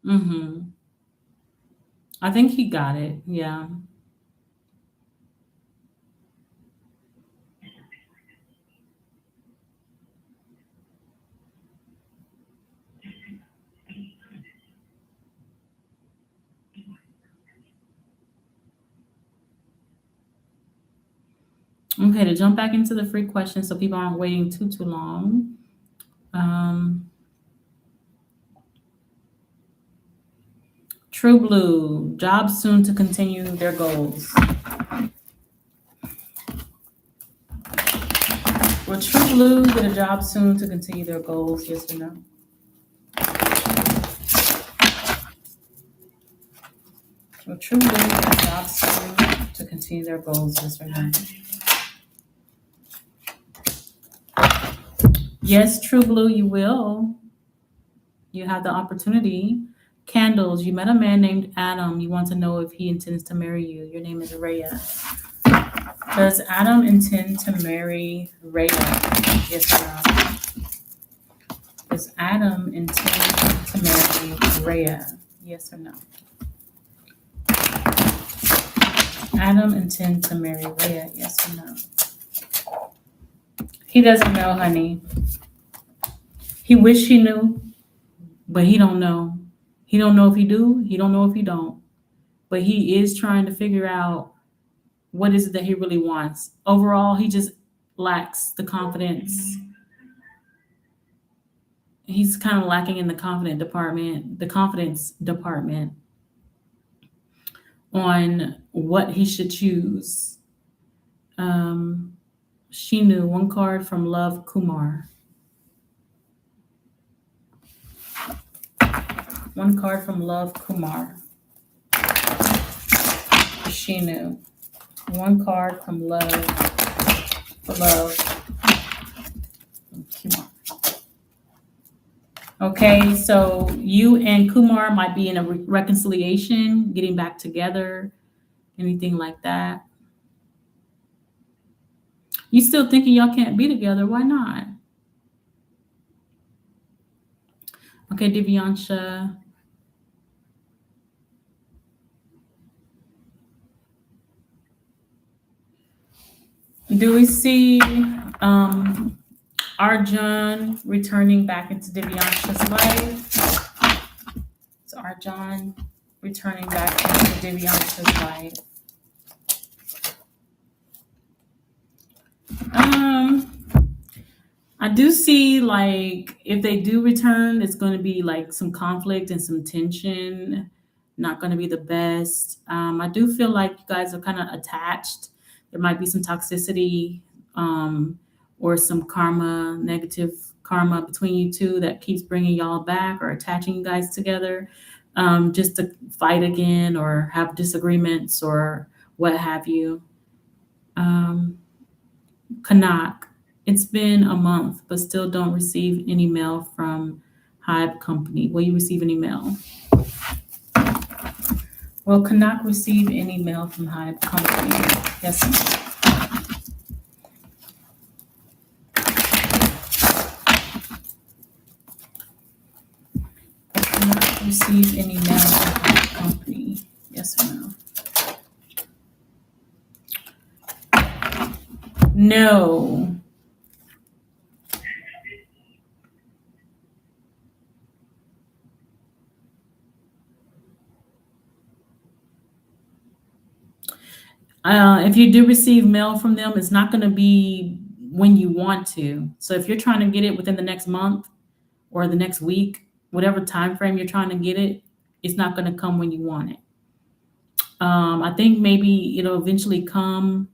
Hmm. I think he got it. Yeah. Okay, to jump back into the free questions so people aren't waiting too long. True Blue, jobs soon to continue their goals. Will True Blue get a job soon to continue their goals? Yes or no? Will True Blue get a job soon to continue their goals? Yes or no? Yes, True Blue, you will. You have the opportunity. Candles, you met a man named Adam. You want to know if he intends to marry you. Your name is Rhea. Does Adam intend to marry Rhea? Yes or no? Does Adam intend to marry Rhea? Yes or no? Adam intend to marry Rhea? Yes or no? He doesn't know, honey. He wish he knew, but he don't know. He don't know if he do. He don't know if he don't. But he is trying to figure out what is it that he really wants. Overall, he just lacks the confidence. He's kind of lacking in the confidence department on what he should choose. Um, she knew one card from Love Kumar. One card from Love Kumar. She knew. One card from Love Kumar. Okay, so you and Kumar might be in a reconciliation, getting back together, anything like that. You still thinking y'all can't be together? Why not? Okay, Divyansha. Do we see Arjun returning back into Divyansha's life? So Arjun returning back into Divyansha's life. I do see, like, if they do return, it's going to be like some conflict and some tension. Not going to be the best. I do feel like you guys are kind of attached. There might be some toxicity or some karma, negative karma between you two that keeps bringing y'all back or attaching you guys together, just to fight again or have disagreements or what have you. Kanak, it's been a month, but still don't receive any mail from Hive Company. Will you receive any mail? Will Kanak receive any mail from Hive Company? Yes or no? Will Kanak receive any mail from Hive Company? Yes or no? No. If you do receive mail from them, it's not going to be when you want to. So if you're trying to get it within the next month or the next week, whatever time frame you're trying to get it, it's not going to come when you want it. I think maybe it'll eventually come,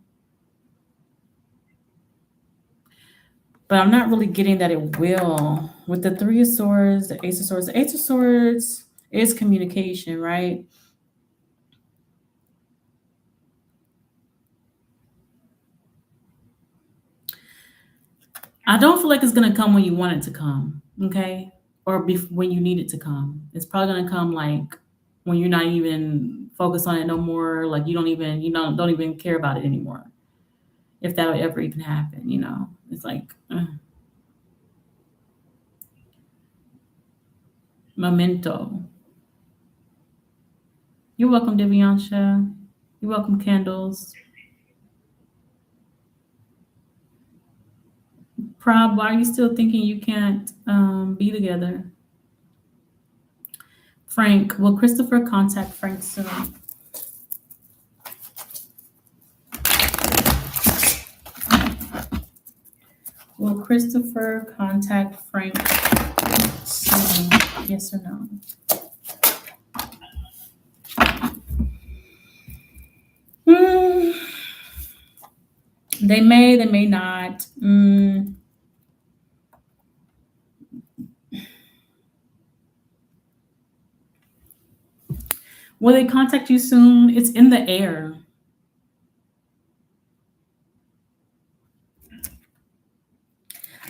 but I'm not really getting that it will. With the Three of Swords, the Ace of Swords, the Ace of Swords is communication, right? I don't feel like it's going to come when you want it to come, okay? Or when you need it to come. It's probably going to come like when you're not even focused on it no more, like you don't even care about it anymore. If that would ever even happen, It's like memento. You're welcome, Divyansha. You're welcome, Candles. Prob, why are you still thinking you can't be together? Frank, will Christopher contact Frank soon? Will Christopher contact Frank soon? Yes or no? They may not. Will they contact you soon? It's in the air.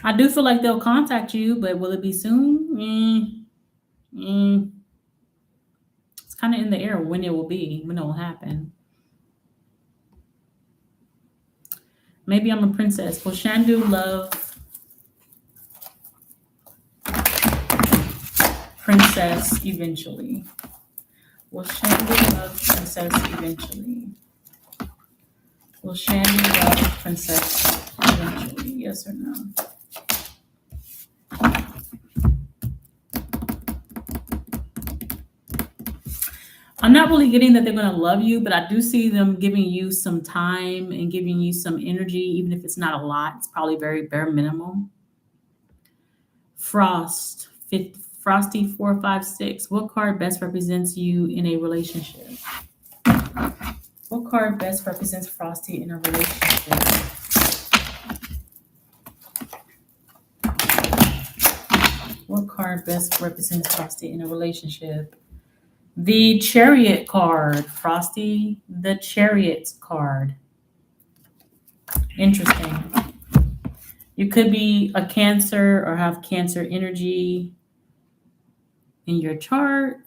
I do feel like they'll contact you, but will it be soon? Mm, it's kind of in the air when it will be, when it will happen. Maybe I'm a princess. Will Shandu love princess eventually? Will Shandu love princess eventually? Will Shandu love princess eventually? Yes or no? I'm not really getting that they're going to love you, but I do see them giving you some time and giving you some energy, even if it's not a lot. It's probably very bare minimum. Frost, Frosty 456. What card best represents you in a relationship? What card best represents Frosty in a relationship? What card best represents Frosty in a relationship? The Chariot card, Frosty. The Chariot card. Interesting. You could be a Cancer or have Cancer energy in your chart.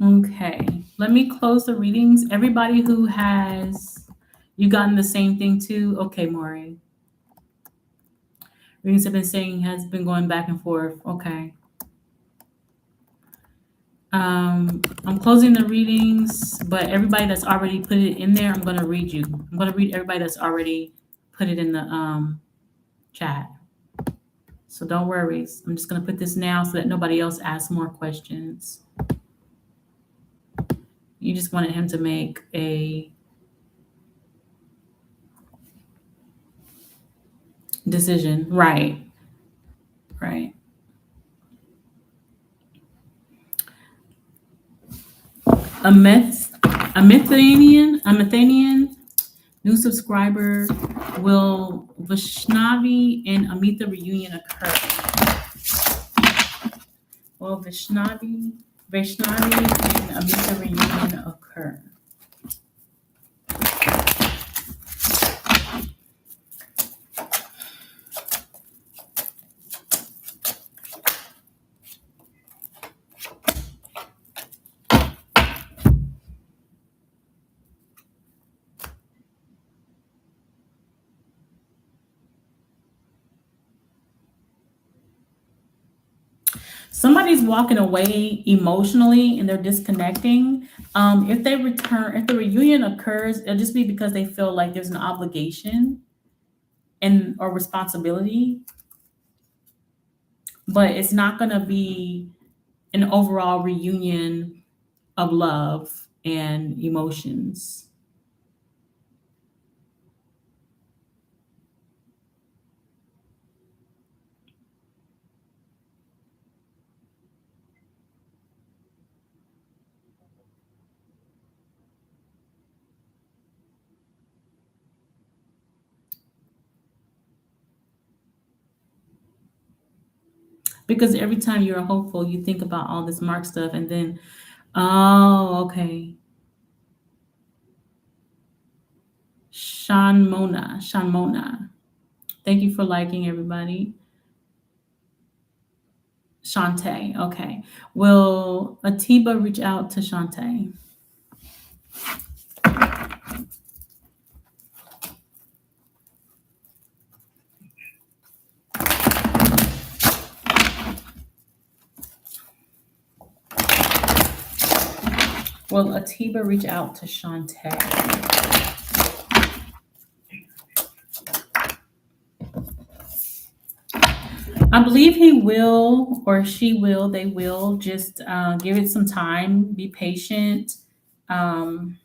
Okay, let me close the readings. Everybody who has, you gotten the same thing too? Okay, Maury. Readings have been saying has been going back and forth. Okay. I'm closing the readings, but everybody that's already put it in there, I'm going to read you. I'm going to read everybody that's already put it in the chat. So don't worry. I'm just going to put this now so that nobody else asks more questions. You just wanted him to make a decision. Right. Right. A Methanian new subscriber. Will Vaishnavi and Amita reunion occur? Will Vaishnavi and Amita reunion occur? Somebody's walking away emotionally and they're disconnecting. If they return, if the reunion occurs, it'll just be because they feel like there's an obligation and or responsibility, but it's not going to be an overall reunion of love and emotions. Because every time you're hopeful, you think about all this Mark stuff, and then, oh, okay. Sean Mona. Thank you for liking everybody. Shantae. Okay. Will Atiba reach out to Shantae? Will Atiba reach out to Shantae? I believe he will or she will. They will just give it some time. Be patient. Um,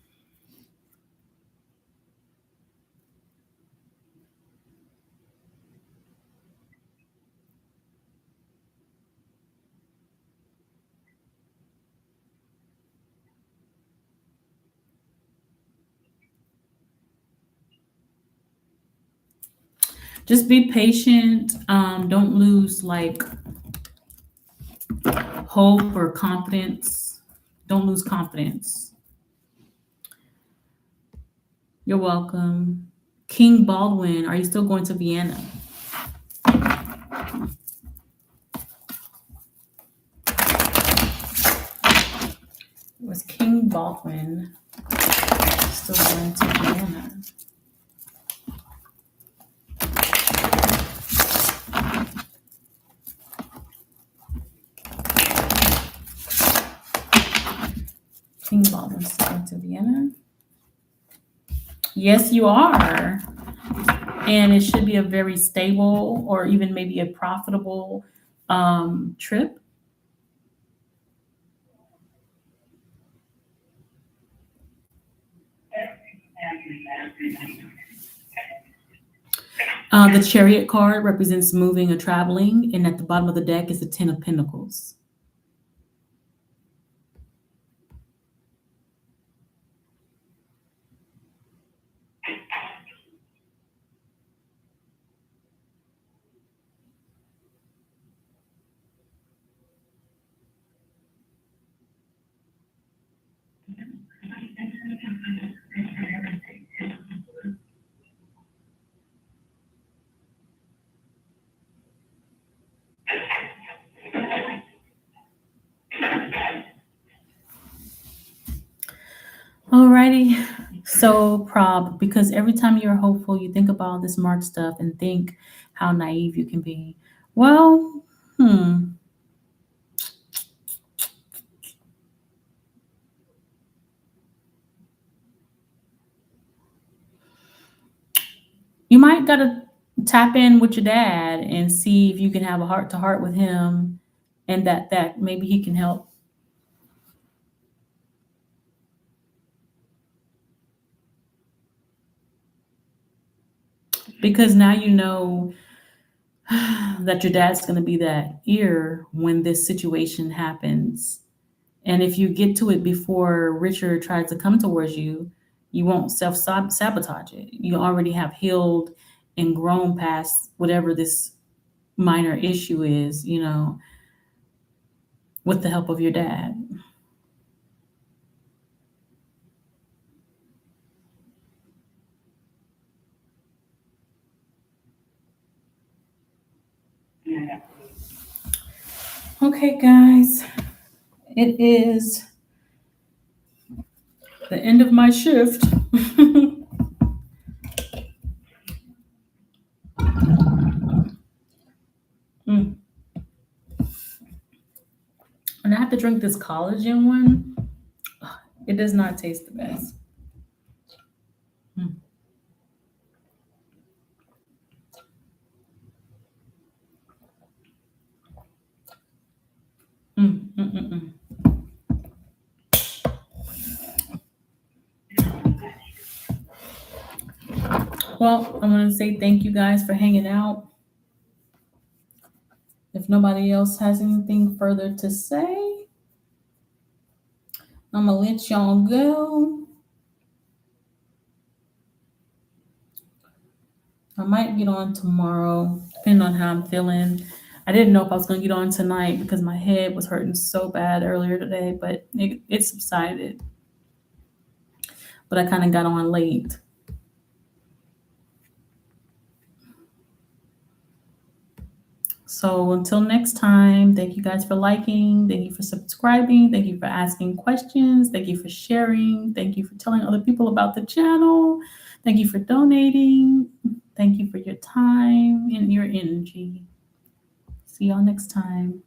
Just be patient. Don't lose like hope or confidence. Don't lose confidence. You're welcome. King Baldwin, are you still going to Vienna? Was King Baldwin still going to Vienna? King Baldwin still going to Vienna? Yes, you are. And it should be a very stable or even maybe a profitable trip. The chariot card represents moving or traveling, and at the bottom of the deck is the Ten of Pentacles. Alrighty. So, Prob, because every time you're hopeful, you think about this Mark stuff and think how naive you can be. Well, you might gotta tap in with your dad and see if you can have a heart to heart with him, and that maybe he can help. Because now you know that your dad's going to be that ear when this situation happens. And if you get to it before Richard tries to come towards you, you won't self sabotage it. You already have healed and grown past whatever this minor issue is, with the help of your dad. Okay, guys, it is the end of my shift. Mm. And I have to drink this collagen one. It does not taste the best. Mm. Mm, mm, mm, mm. Well, I want to say thank you guys for hanging out. If nobody else has anything further to say, I'm gonna let y'all go. I might get on tomorrow, depending on how I'm feeling. I didn't know if I was gonna get on tonight because my head was hurting so bad earlier today, but it subsided. But I kind of got on late. So until next time, thank you guys for liking. Thank you for subscribing. Thank you for asking questions. Thank you for sharing. Thank you for telling other people about the channel. Thank you for donating. Thank you for your time and your energy. See y'all next time.